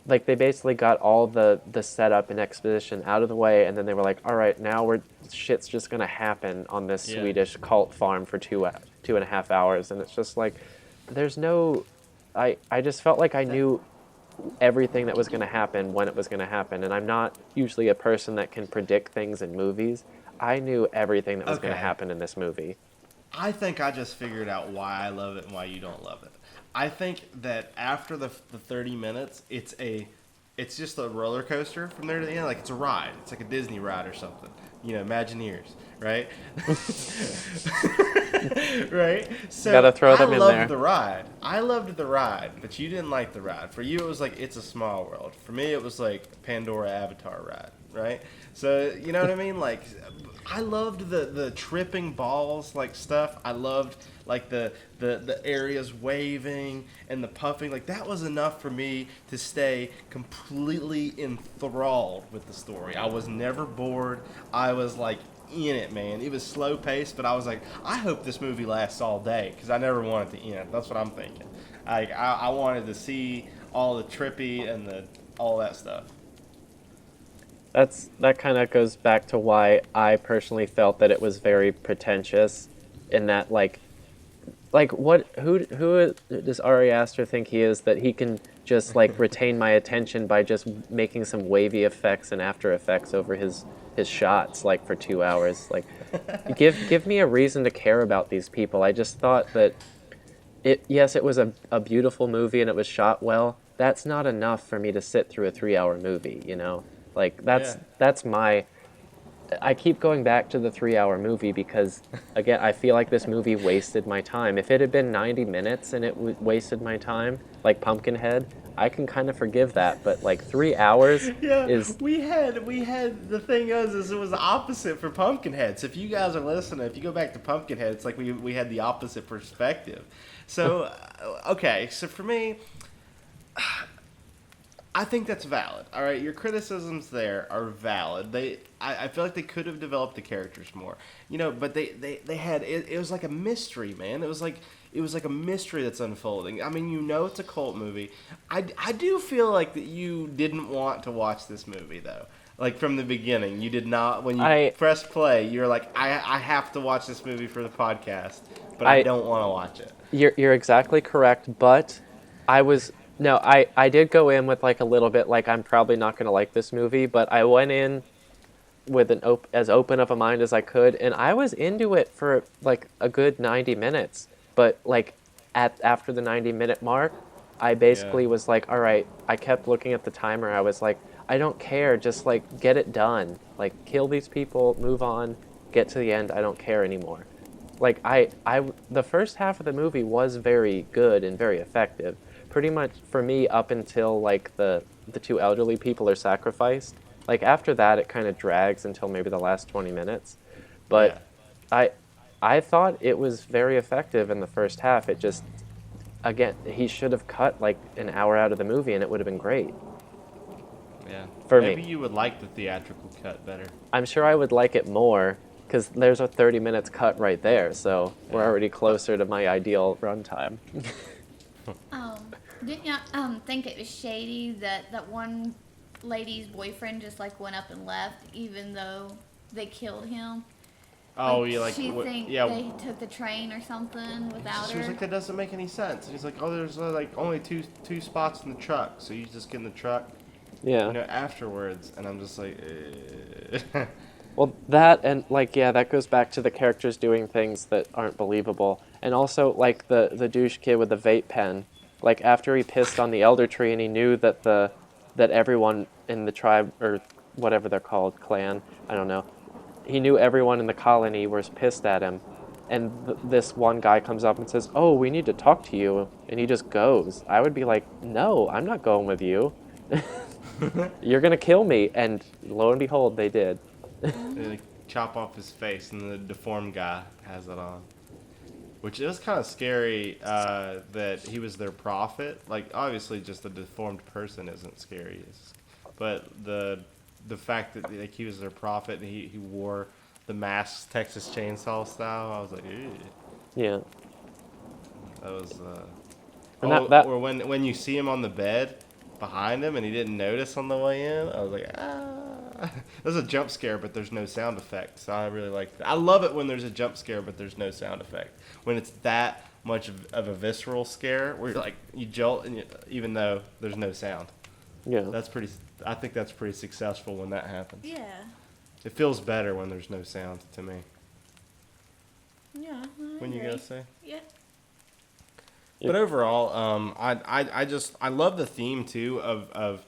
they basically got all the setup and exposition out of the way, and then they were like, all right, now shit's just gonna happen on this Swedish cult farm for 2.5 hours. And it's just like, there's no, I just felt like I knew everything that was going to happen when it was going to happen, and I'm not usually a person that can predict things in movies. I knew everything that was going to happen in this movie. I think I just figured out why I love it and why you don't love it. I think that after the 30 minutes, it's just a roller coaster from there to the end. Like, it's a ride. It's like a Disney ride or something. You know, Imagineers, right? Right? So Gotta throw them in there. I loved the ride, but you didn't like the ride. For you, it was like It's a Small World. For me, it was like Pandora Avatar ride, right? So, you know what I mean? Like, I loved the tripping balls, like, stuff. I loved, like, the areas waving and the puffing. Like, that was enough for me to stay completely enthralled with the story. I was never bored. I was, like, in it, man. It was slow paced, but I was like, I hope this movie lasts all day, because I never want it to end. That's what I'm thinking. I wanted to see all the trippy and all that stuff. That kind of goes back to why I personally felt that it was very pretentious, in that who does Ari Aster think he is, that he can just like retain my attention by just making some wavy effects and After Effects over his shots, like, for 2 hours. Like, give me a reason to care about these people. I just thought that it was a beautiful movie and it was shot well. That's not enough for me to sit through a 3-hour movie, you know? Like, that's my... I keep going back to the 3-hour movie because, again, I feel like this movie wasted my time. If it had been 90 minutes and it wasted my time, like Pumpkinhead, I can kind of forgive that. But, like, 3 hours is... We had the thing is it was the opposite for Pumpkinhead. So if you guys are listening, if you go back to Pumpkinhead, it's like we had the opposite perspective. So, okay, so for me... I think that's valid. All right, your criticisms there are valid. I feel like they could have developed the characters more, you know. But they had it was like a mystery, man. It was like a mystery that's unfolding. I mean, you know, it's a cult movie. I do feel like that you didn't want to watch this movie though. Like, from the beginning, you did not. When you pressed play, you were like, I have to watch this movie for the podcast, but I don't want to watch it. You're exactly correct, but I did go in with, like, a little bit, like, I'm probably not going to like this movie, but I went in with as open of a mind as I could, and I was into it for, like, a good 90 minutes. But, like, after the 90-minute mark, I basically was like, all right, I kept looking at the timer. I was like, I don't care, just, like, get it done. Like, kill these people, move on, get to the end, I don't care anymore. Like, the first half of the movie was very good and very effective. Pretty much for me up until, like, the two elderly people are sacrificed. Like, after that, it kind of drags until maybe the last 20 minutes. But I thought it was very effective in the first half. It just, again, he should have cut, like, an hour out of the movie and it would have been great. Yeah. For Maybe me. you would like the theatrical cut better. I'm sure I would like it more, because there's a 30 minutes cut right there, so we're already closer to my ideal runtime. Didn't you think it was shady that one lady's boyfriend just, like, went up and left even though they killed him? Oh, like, you like... She think yeah. they took the train or something without She her? was like, that doesn't make any sense. And he's like, oh, there's like only two spots in the truck, so you just get in the truck, Yeah. you know, afterwards. And I'm just like, Well, that, and, like, yeah, that goes back to the characters doing things that aren't believable. And also, like, the douche kid with the vape pen. Like, after he pissed on the elder tree and he knew that that everyone in the tribe, or whatever they're called, clan, I don't know, he knew everyone in the colony was pissed at him. And this one guy comes up and says, oh, we need to talk to you. And he just goes. I would be like, no, I'm not going with you. You're going to kill me. And lo and behold, they did. they like, chop off his face, and the deformed guy has it on. which is kind of scary that he was their prophet. Like, obviously, just a deformed person isn't scary, but the fact that like he was their prophet and he wore the mask Texas Chainsaw style, I was like, ew. Yeah. That was And that or when you see him on the bed behind him and he didn't notice on the way in, I was like, ah. There's a jump scare, but there's no sound effect. So I really like that. I love it when there's a jump scare, but there's no sound effect. When it's that much of a visceral scare, where you're like you jolt, and even though there's no sound. Yeah. That's pretty. I think that's pretty successful when that happens. Yeah. It feels better when there's no sound to me. Yeah. When you gotta say? Yeah. But overall, I love the theme too of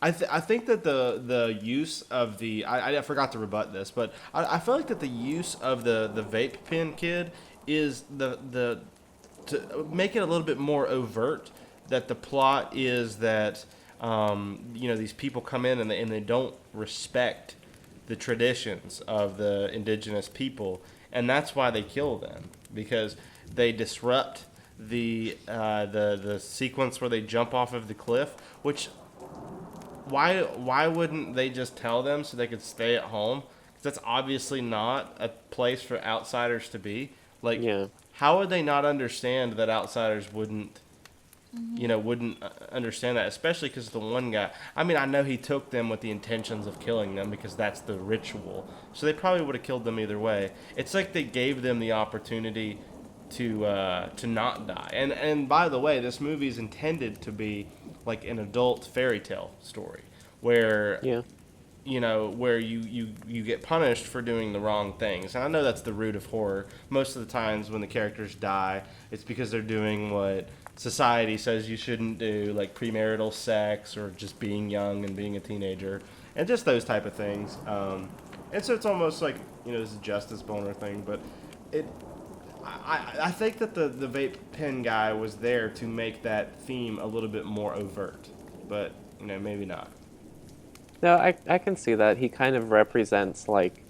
I think that the use of the I forgot to rebut this, but I feel like that the use of the vape pen kid is the to make it a little bit more overt that the plot is that these people come in and they don't respect the traditions of the indigenous people, and that's why they kill them, because they disrupt the sequence where they jump off of the cliff. Which why wouldn't they just tell them so they could stay at home? 'Cause that's obviously not a place for outsiders to be. Like, Yeah. how would they not understand that outsiders wouldn't understand that, especially because the one guy, I mean, I know he took them with the intentions of killing them because that's the ritual, so they probably would have killed them either way. It's like they gave them the opportunity to not die. And by the way, this movie is intended to be like an adult fairy tale story where Yeah. where you get punished for doing the wrong things. And I know that's the root of horror. Most of the times when the characters die, it's because they're doing what society says you shouldn't do, like premarital sex or just being young and being a teenager, and just those type of things. And so it's almost like, this is justice boner thing, but I think that the vape pen guy was there to make that theme a little bit more overt, but maybe not. No, I can see that. He kind of represents, like,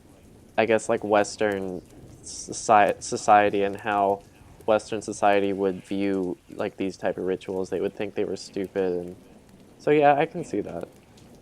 I guess, like, Western society and how Western society would view, like, these type of rituals. They would think they were stupid. And so, yeah, I can see that.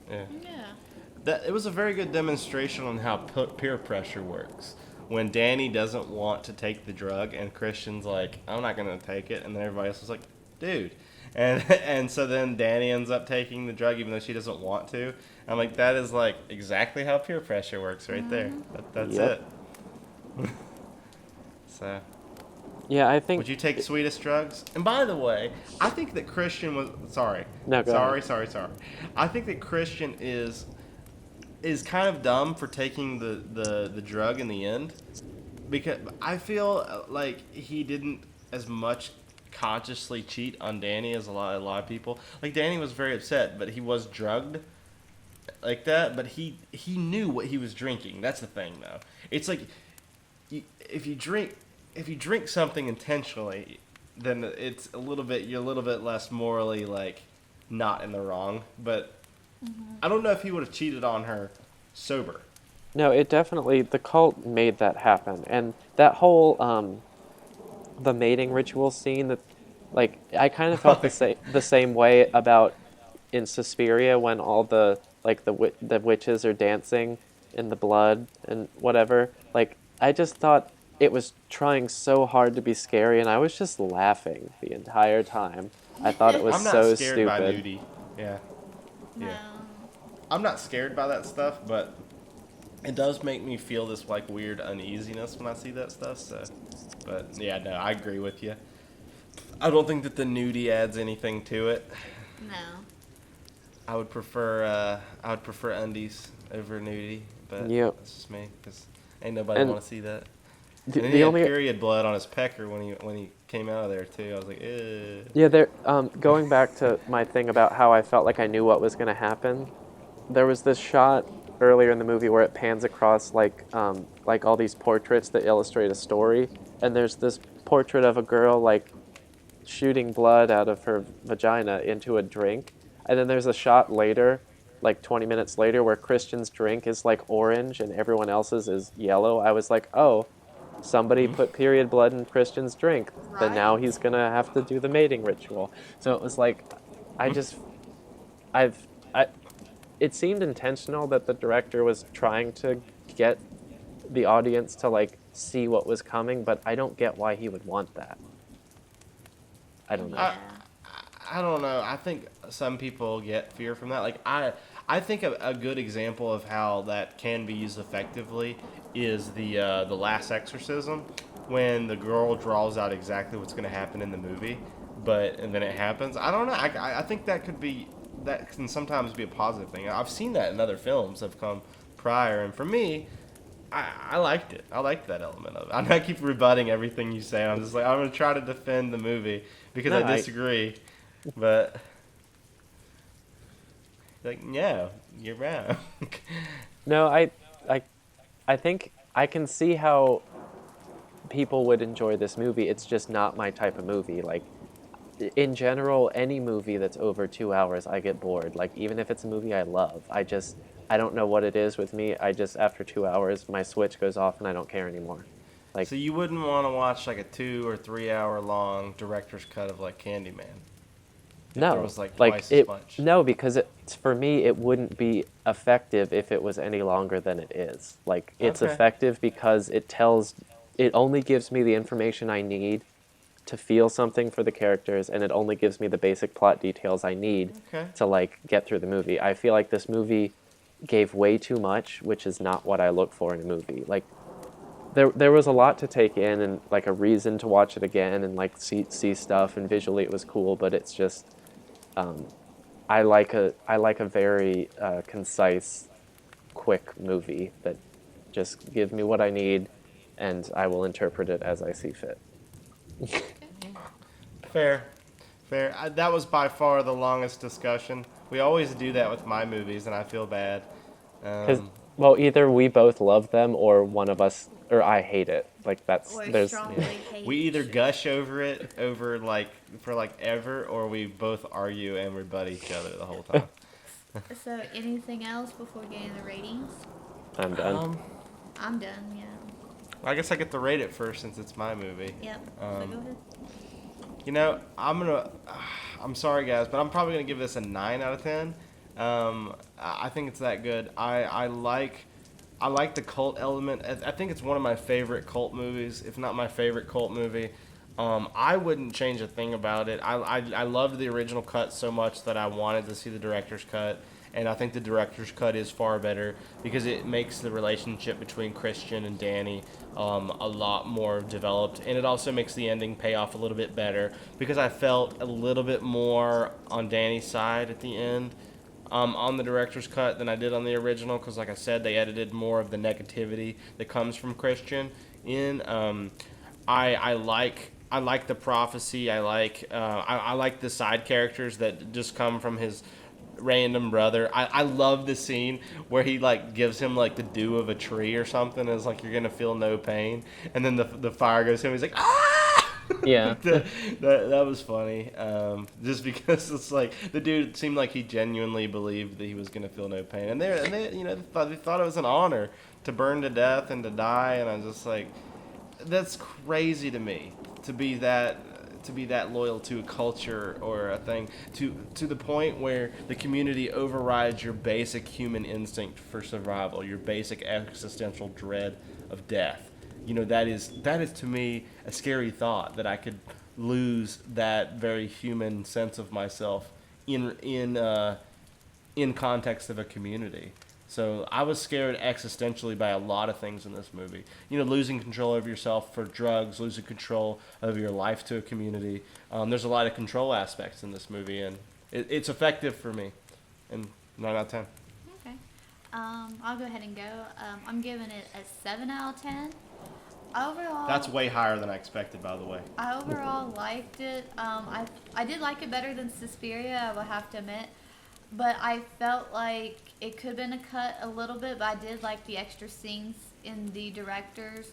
Yeah. Yeah. It was a very good demonstration on how peer pressure works. When Danny doesn't want to take the drug and Christian's like, I'm not going to take it, and then everybody else is like, dude. And so then Danny ends up taking the drug even though she doesn't want to. I'm like, that is like exactly how peer pressure works right there. That's Yep. it. So, Yeah, I think... would you take sweetest drugs? And by the way, I think that Christian was... Sorry. No, go ahead. Sorry. I think that Christian is kind of dumb for taking the drug in the end, because I feel like he didn't as much consciously cheat on Danny as a lot of people. Like, Danny was very upset, but he was drugged like that, but he knew what he was drinking. That's the thing, though. It's like if you drink something intentionally, then it's you're a little bit less morally like not in the wrong, but I don't know if he would have cheated on her sober. No, it definitely, the cult made that happen. And that whole, the mating ritual scene, that, like, I kind of felt the same way about in Suspiria when all the witches are dancing in the blood and whatever. Like, I just thought it was trying so hard to be scary, and I was just laughing the entire time. I thought it was I'm not so scared stupid. by nudie. Yeah. No. I'm not scared by that stuff, but it does make me feel this like weird uneasiness when I see that stuff. So, but yeah, no, I agree with you. I don't think that the nudie adds anything to it. No. I would prefer undies over nudie, but Yep. that's just me, because ain't nobody And want to see that. The, And then the he had only period blood on his pecker when he came out of there too. I was like, ew. Yeah, there. Going back to my thing about how I felt like I knew what was going to happen, there was this shot earlier in the movie where it pans across like all these portraits that illustrate a story, and there's this portrait of a girl like shooting blood out of her vagina into a drink, and then there's a shot later, like 20 minutes later, where Christian's drink is like orange and everyone else's is yellow. I was like, oh, somebody put period blood in Christian's drink, then now Right. he's gonna have to do the mating ritual. So it was like, I just, I've, I, it seemed intentional that the director was trying to get the audience to like see what was coming, but I don't get why he would want that. I don't know. Yeah. I don't know. I think some people get fear from that. Like I think a good example of how that can be used effectively is the Last Exorcism, when the girl draws out exactly what's going to happen in the movie, and then it happens. I don't know. I think that can sometimes be a positive thing. I've seen that in other films that have come prior, and for me, I liked it. I liked that element of it. I know I keep rebutting everything you say. I'm just like, I'm going to try to defend the movie because No, I disagree. But, like, no, you're wrong. No, I, I think I can see how people would enjoy this movie. It's just not my type of movie. Like, in general, any movie that's over 2 hours, I get bored. Like, even if it's a movie I love, I don't know what it is with me. After 2 hours, my switch goes off and I don't care anymore. Like, So you wouldn't want to watch, like, a 2 or 3 hour long director's cut of, like, Candyman? no, There was, like, twice as much. no, because for me, it wouldn't be effective if it was any longer than it is. Like, it's Okay. effective because it only gives me the information I need to feel something for the characters, and it only gives me the basic plot details I need Okay. to like get through the movie. I feel like this movie gave way too much, which is not what I look for in a movie. Like, there was a lot to take in, and like a reason to watch it again, and like see stuff, and visually it was cool, but it's just I like a very concise, quick movie that just give me what I need, and I will interpret it as I see fit. Fair. Fair. That was by far the longest discussion. We always do that with my movies, and I feel bad. Because well, either we both love them, or one of us, or I hate it. Like Or there's strongly hate. We either gush over it for like ever, or we both argue and rebut each other the whole time. So, anything else before getting the ratings? I'm done. I'm done, yeah. I guess I get to rate it first since it's my movie. Yep. So go ahead. You know, I'm sorry guys, but I'm probably gonna give this a 9 out of 10. I think it's that good. I like the cult element. I think it's one of my favorite cult movies, if not my favorite cult movie. I wouldn't change a thing about it. I loved the original cut so much that I wanted to see the director's cut. And I think the director's cut is far better because it makes the relationship between Christian and Danny a lot more developed. And it also makes the ending pay off a little bit better because I felt a little bit more on Danny's side at the end on the director's cut than I did on the original because, like I said, they edited more of the negativity that comes from Christian in. I like the prophecy. I like the side characters that just come from his random brother. I love the scene where he like gives him like the dew of a tree or something. It's like you're gonna feel no pain, and then the fire goes to him. He's like ah. Yeah. that was funny. Just because it's like the dude seemed like he genuinely believed that he was gonna feel no pain, and they you know they thought it was an honor to burn to death and to die, and I was just like, that's crazy to me to be that loyal to a culture or a thing to the point where the community overrides your basic human instinct for survival, your basic existential dread of death. You know, that is to me a scary thought that I could lose that very human sense of myself in context of a community. So I was scared existentially by a lot of things in this movie. You know, losing control over yourself for drugs, losing control over your life to a community. There's a lot of control aspects in this movie, and it's effective for me. And 9 out of 10. Okay. I'll go ahead and go. I'm giving it a 7 out of 10. Overall, That's way higher than I expected, by the way. I overall liked it. I did like it better than Suspiria, I will have to admit. But I felt like it could have been a cut a little bit, but I did like the extra scenes in the director's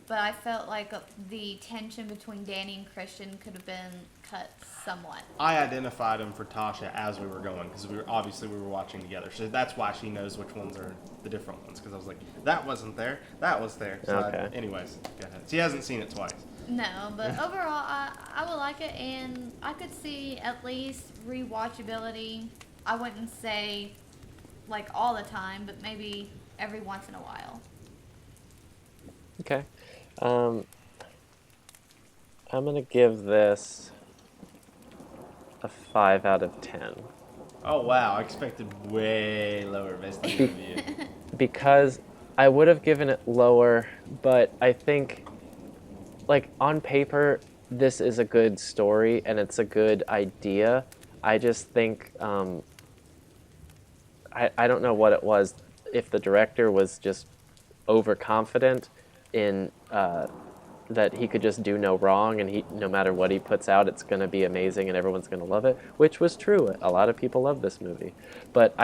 but I felt like the tension between Danny and Christian could have been cut somewhat. I identified them for Tasha as we were going because we were watching together, so that's why she knows which ones are the different ones. Because I was like, that wasn't there, that was there. So Okay. anyways, go ahead. She hasn't seen it twice. No, but overall, I would like it, and I could see at least rewatchability. I wouldn't say like all the time, but maybe every once in a while. Okay. I'm gonna give this a 5 out of 10 Oh wow, I expected way lower based on your review. because I would have given it lower, but I think, like, on paper, this is a good story and it's a good idea. I just think I don't know what it was. If the director was just overconfident in that he could just do no wrong, and no matter what he puts out, it's going to be amazing and everyone's going to love it, which was true. A lot of people love this movie. But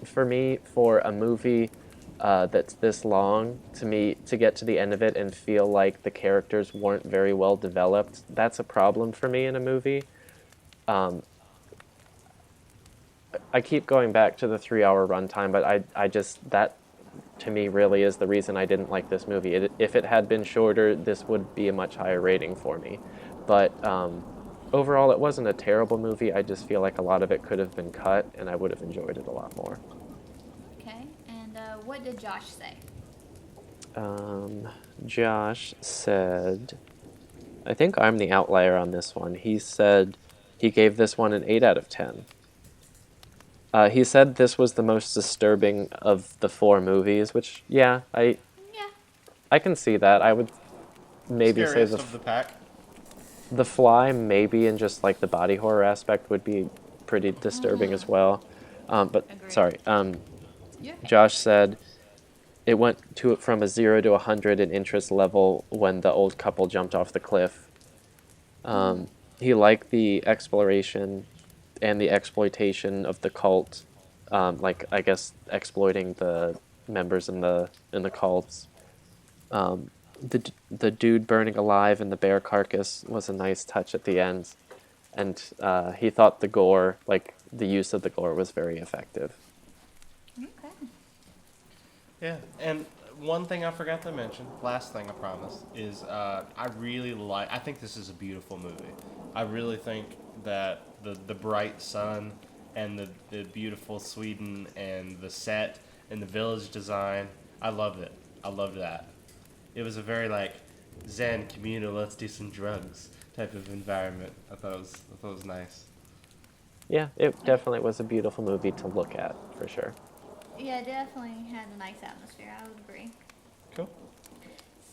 for me, for a movie that's this long, to get to the end of it and feel like the characters weren't very well developed, that's a problem for me in a movie. I keep going back to the 3-hour runtime, but I just, that to me really is the reason I didn't like this movie. If it had been shorter, this would be a much higher rating for me. But overall, it wasn't a terrible movie. I just feel like a lot of it could have been cut, and I would have enjoyed it a lot more. Okay, and what did Josh say? Josh said, I think I'm the outlier on this one. He said he gave this one an 8 out of 10. He said this was the most disturbing of the 4 movies, which, Yeah. I can see that. I would maybe say Scariest of the pack. The Fly, maybe, and just like the body horror aspect would be pretty disturbing as well. But Agreed. sorry, You're okay. Josh said it went from a 0 to 100 in interest level when the old couple jumped off the cliff. He liked the exploration and the exploitation of the cult, like, I guess, exploiting the members in the cults. The dude burning alive in the bear carcass was a nice touch at the end, and he thought the gore, like the use of the gore, was very effective. Okay. Yeah, and one thing I forgot to mention, last thing I promise, is I think this is a beautiful movie. I really think that the bright sun and the beautiful Sweden and the set and the village design, I loved it. I loved that. It was a very like Zen communal, let's do some drugs type of environment. I thought it was nice. Yeah, it definitely was a beautiful movie to look at, for sure. Yeah, it definitely had a nice atmosphere. I would agree. Cool.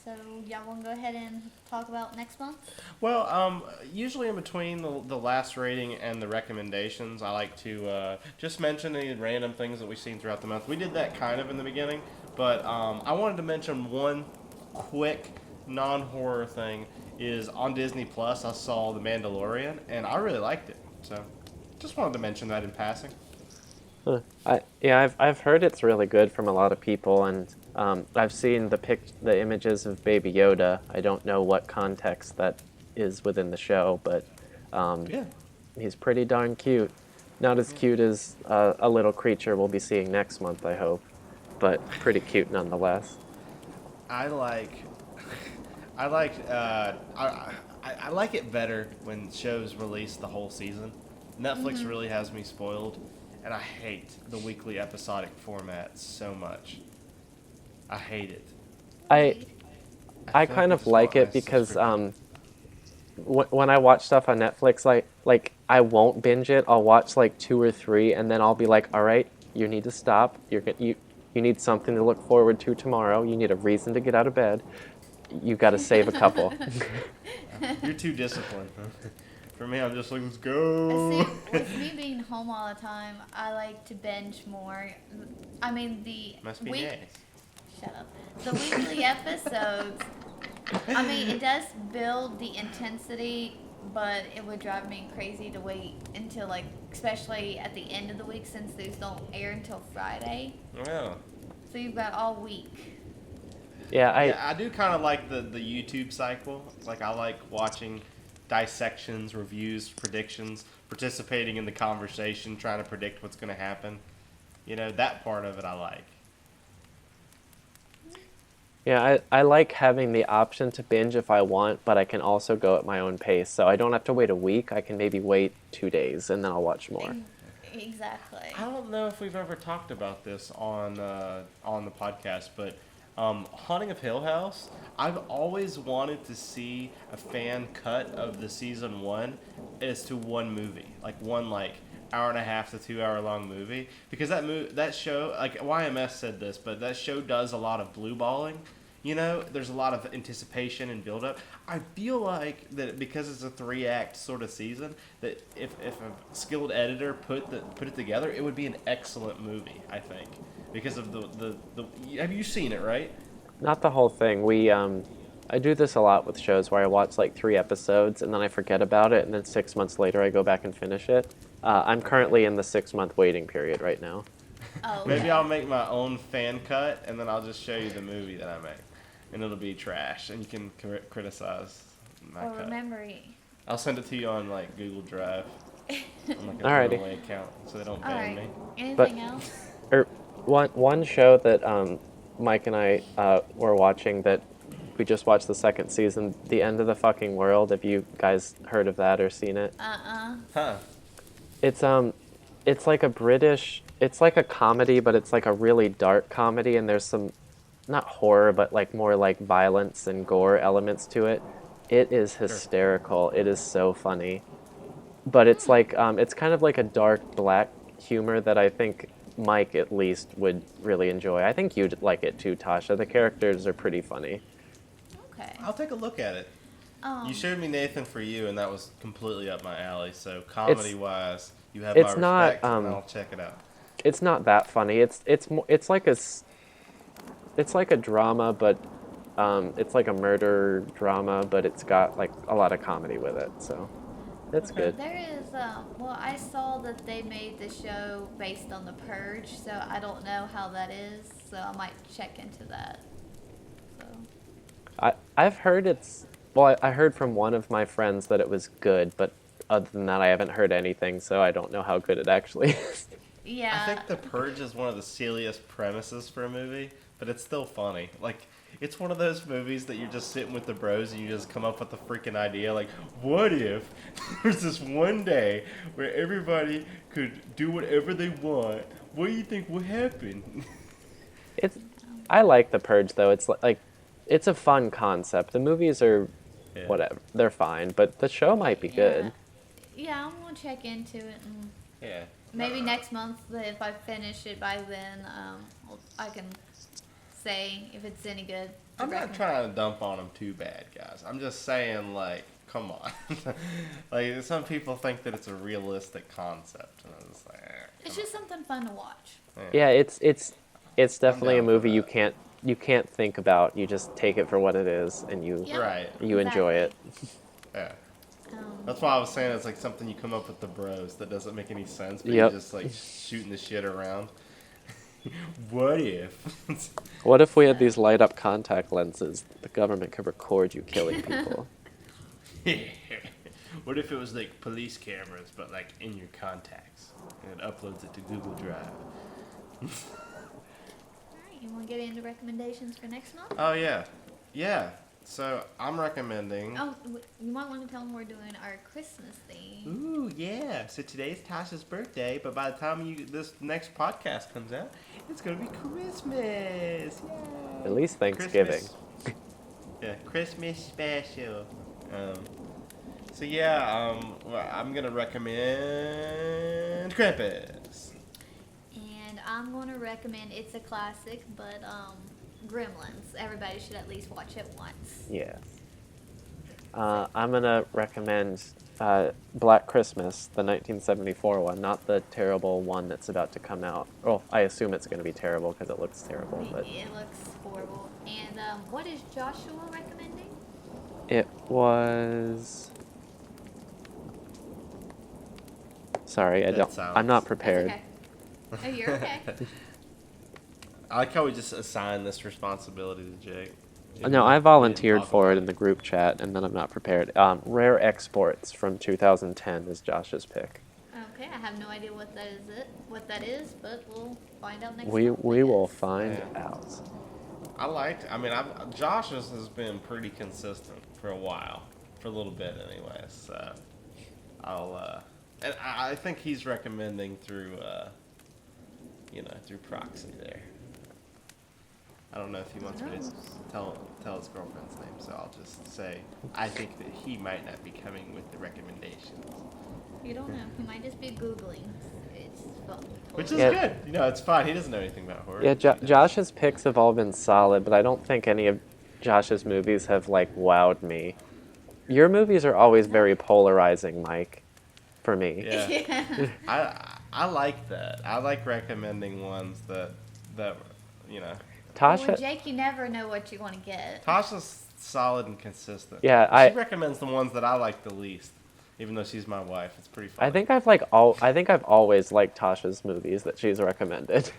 So, y'all want to go ahead and talk about next month? Well, usually in between the last rating and the recommendations, I like to just mention any random things that we've seen throughout the month. We did that kind of in the beginning, but I wanted to mention one quick non-horror thing. Is on Disney Plus, I saw The Mandalorian, and I really liked it. So, just wanted to mention that in passing. Huh. I've heard it's really good from a lot of people, and I've seen the images of Baby Yoda. I don't know what context that is within the show, but Yeah. he's pretty darn cute. Not as cute as a little creature we'll be seeing next month, I hope, but pretty cute nonetheless. I like it better when shows release the whole season. Netflix really has me spoiled, and I hate the weekly episodic format so much. I hate it. I feel kind like of like it because when I watch stuff on Netflix, like I won't binge it. I'll watch like 2 or 3, and then I'll be like, all right, you need to stop. You need something to look forward to tomorrow. You need a reason to get out of bed. You got to save a couple. You're too disciplined. For me, I'm just like, let's go. See, with me being home all the time, I like to binge more. I mean, Must be nice. Shut up. The weekly episodes, I mean, it does build the intensity, but it would drive me crazy to wait until, like, especially at the end of the week, since these don't air until Friday. Yeah. So you've got all week. Yeah, Yeah, I do kind of like the YouTube cycle. Like, I like watching dissections, reviews, predictions, participating in the conversation, trying to predict what's going to happen. You know, that part of it I like. yeah, I like having the option to binge if I want, but I can also go at my own pace. So I don't have to wait a week. I can maybe wait 2 days and then I'll watch more. Exactly. I don't know if we've ever talked about this on the podcast, but Haunting of Hill House, I've always wanted to see a fan cut of the season one as to one movie, like one hour and a half to 2 hour long movie, because that show, like YMS said this, but that show does a lot of blue balling. You know, there's a lot of anticipation and build up. I feel like that because it's a 3-act sort of season, that if a skilled editor put it together, it would be an excellent movie, I think. Because of the have you seen it, right? Not the whole thing. I do this a lot with shows where I watch like 3 episodes and then I forget about it, and then 6 months later I go back and finish it. I'm currently in the 6-month waiting period right now. Oh, Maybe okay. I'll make my own fan cut, and then I'll just show you the movie that I make. And it'll be trash, and you can criticize my Or cut. memory. I'll send it to you on Google Drive, on a Alrighty. throwaway account, so they don't ban Alright. me. Anything else? One show that Mike and I were watching that we just watched the second season, The End of the Fucking World. Have you guys heard of that or seen it? Huh? It's like it's like a comedy, but it's like a really dark comedy, and there's some, not horror, but like more like violence and gore elements to it. It is hysterical. It is so funny. But it's like, it's kind of like a dark black humor that I think Mike at least would really enjoy. I think you'd like it too, Tasha. The characters are pretty funny. Okay. I'll take a look at it. You showed me Nathan For You, and that was completely up my alley. So comedy-wise, you have my it's not, respect, and I'll check it out. It's not that funny. It's like a drama, but it's like a murder drama, but it's got like a lot of comedy with it. So it's good. There is, well, I saw that they made the show based on The Purge, so I don't know how that is, so I might check into that. So. I've heard I heard from one of my friends that it was good, but other than that, I haven't heard anything, so I don't know how good it actually is. Yeah. I think The Purge is one of the silliest premises for a movie, but it's still funny. Like, it's one of those movies that you're just sitting with the bros and you just come up with a freaking idea. Like, what if there's this one day where everybody could do whatever they want? What do you think would happen? I like The Purge though. It's like it's a fun concept. The movies are whatever. They're fine, but the show might be good. Yeah, I'm gonna check into it, and Yeah. maybe next month, if I finish it by then, I can say if it's any good. I'm not trying to dump on them too bad, guys. I'm just saying, like, come on. Like, some people think that it's a realistic concept, and I'm just like, It's just something fun to watch. Yeah, it's definitely a down for movie you that. can't think about. You just take it for what it is, and you Yep. Right. you enjoy it. Yeah. Um, That's why I was saying it's like something you come up with the bros that doesn't make any sense, but Yep. you're just like shooting the shit around. What if? What if we had these light up contact lenses? The government could record you killing people. What if it was like police cameras, but like in your contacts, and it uploads it to Google Drive? Alright, you want to get into recommendations for next month? Oh yeah, yeah. So I'm recommending. Oh, you might want to tell them we're doing our Christmas theme. Ooh, yeah. So today's Tasha's birthday, but by the time this next podcast comes out, it's gonna be Christmas. Yay. At least Thanksgiving. Christmas. Yeah, Christmas special. So yeah, well, I'm gonna recommend Krampus. And I'm going to recommend, it's a classic, but Gremlins. Everybody should at least watch it once. Yeah. I'm gonna recommend Black Christmas, the 1974 one, not the terrible one that's about to come out. Well, I assume it's gonna be terrible because it looks terrible, but It looks horrible. And what is Joshua recommending? it was. Sorry, Dead I'm not silence. prepared. That's okay. Oh, you're okay. I like how we just assign this responsibility to Jake. No, I volunteered for it in the group chat, and then I'm not prepared. Rare Exports from 2010 is Josh's pick. Okay, I have no idea what that is, but we'll find out next We month, I will guess. find out. Josh has been pretty consistent for a while, for a little bit anyways. So and I think he's recommending through proxy there. I don't know if he wants me to tell his girlfriend's name, so I'll just say I think that he might not be coming with the recommendations. You don't know. He might just be Googling. Which is good. It's fine. He doesn't know anything about horror. Yeah, Josh's picks have all been solid, but I don't think any of Josh's movies have, wowed me. Your movies are always very polarizing, Mike, for me. Yeah. I like that. I like recommending ones that Tasha, With Jake, you never know what you want to get. Tasha's solid and consistent. Yeah, she recommends the ones that I like the least, even though she's my wife. It's pretty fun. I think I've always liked Tasha's movies that she's recommended.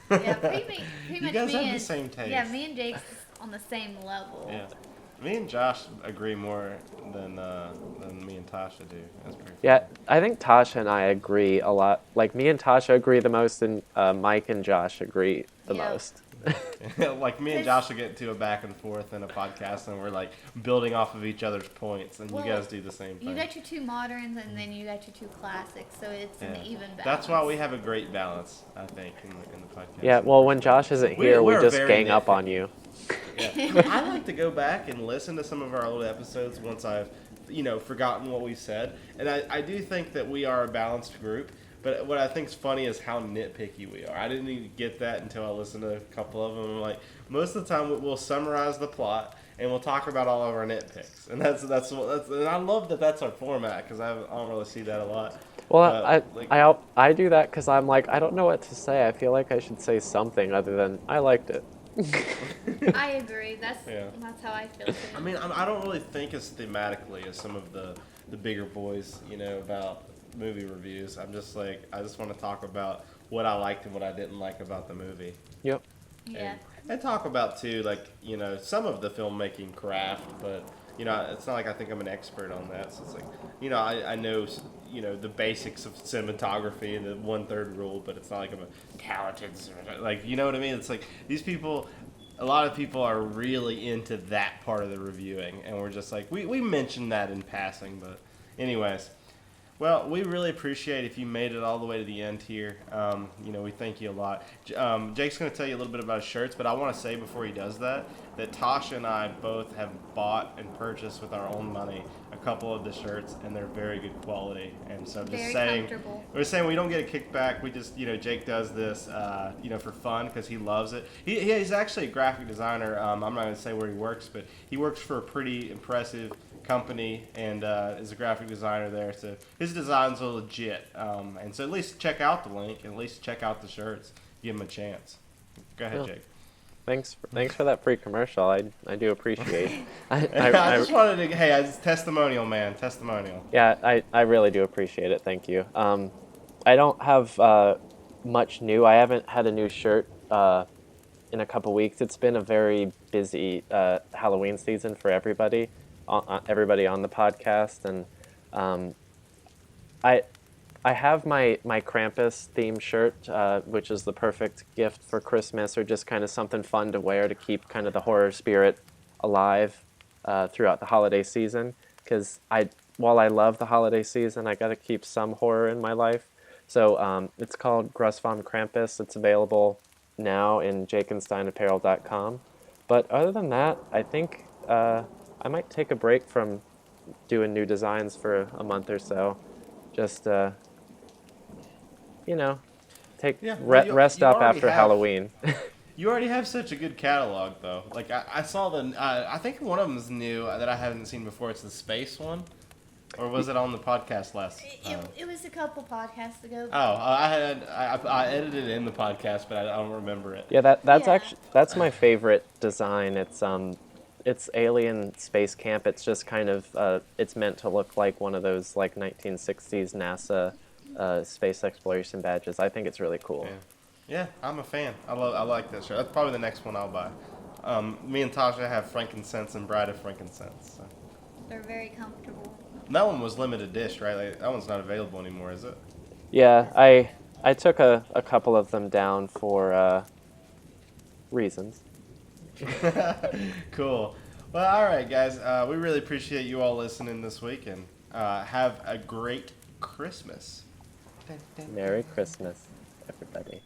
Yeah, pretty You much guys me have and, the same taste. Yeah, me and Jake's on the same level. Yeah. Me and Josh agree more than me and Tasha do. That's pretty fun. Yeah, I think Tasha and I agree a lot. Me and Tasha agree the most, and Mike and Josh agree the most. Like me and Josh will get into a back and forth in a podcast, and we're building off of each other's points, and you guys do the same thing. You got your two moderns, and then you got your two classics, so it's an even balance. That's why we have a great balance, I think, in the podcast. Yeah, well, when Josh isn't here, we just gang up on you. Yeah. I like to go back and listen to some of our old episodes once I've, forgotten what we said, and I do think that we are a balanced group. But what I think is funny is how nitpicky we are. I didn't even get that until I listened to a couple of them. Most of the time we'll summarize the plot and we'll talk about all of our nitpicks, and that's and I love that that's our format because I don't really see that a lot. Well, I do that because I'm I don't know what to say. I feel like I should say something other than I liked it. I agree. That's how I feel too. I don't really think as thematically as some of the bigger boys, about movie reviews. I'm just I just want to talk about what I liked and what I didn't like about the movie. Yep. Yeah. And talk about too, some of the filmmaking craft, but it's not like I think I'm an expert on that. So it's I know the basics of cinematography and the 1/3 rule, but it's not like I'm a talented you know what I mean? It's these people. A lot of people are really into that part of the reviewing, and we're just we mentioned that in passing, but anyways. Well, we really appreciate if you made it all the way to the end here. We thank you a lot. Jake's going to tell you a little bit about his shirts, but I want to say before he does that Tosh and I both have bought and purchased with our own money a couple of the shirts, and they're very good quality. And so we're saying we don't get a kickback. We just, Jake does this, for fun because he loves it. He's actually a graphic designer. I'm not going to say where he works, but he works for a pretty impressive company and is a graphic designer there, so his designs are legit, and so at least check out the link and at least check out the shirts, give him a chance. Go ahead, Jake. Thanks for that free commercial. I do appreciate. I just wanted to. Hey, it's testimonial, man. Testimonial. Yeah, I really do appreciate it. Thank you. I don't have much new. I haven't had a new shirt in a couple weeks. It's been a very busy Halloween season for everybody on the podcast, and I have my Krampus themed shirt, which is the perfect gift for Christmas, or just kind of something fun to wear to keep kind of the horror spirit alive throughout the holiday season. Because while I love the holiday season, I got to keep some horror in my life. So it's called Gruss von Krampus. It's available now in jakensteinapparel.com. But other than that, I think I might take a break from doing new designs for a month or so. Just rest up after Halloween. You already have such a good catalog, though. I saw I think one of them is new that I haven't seen before. It's the space one, or was it on the podcast last? It was a couple podcasts ago. Oh, I edited it in the podcast, but I don't remember it. Yeah, that's my favorite design. It's alien space camp. It's just kind of it's meant to look like one of those 1960s NASA space exploration badges. I think it's really cool. Yeah, I'm a fan. I like that show. That's probably the next one I'll buy. Me and Tasha have Frankincense and Bride of Frankincense. So. They're very comfortable. That one was limited dish, right? Like, that one's not available anymore, is it? Yeah, I took a couple of them down for reasons. Cool. Well, all right, guys. We really appreciate you all listening this week, and have a great Christmas. Merry Christmas, everybody.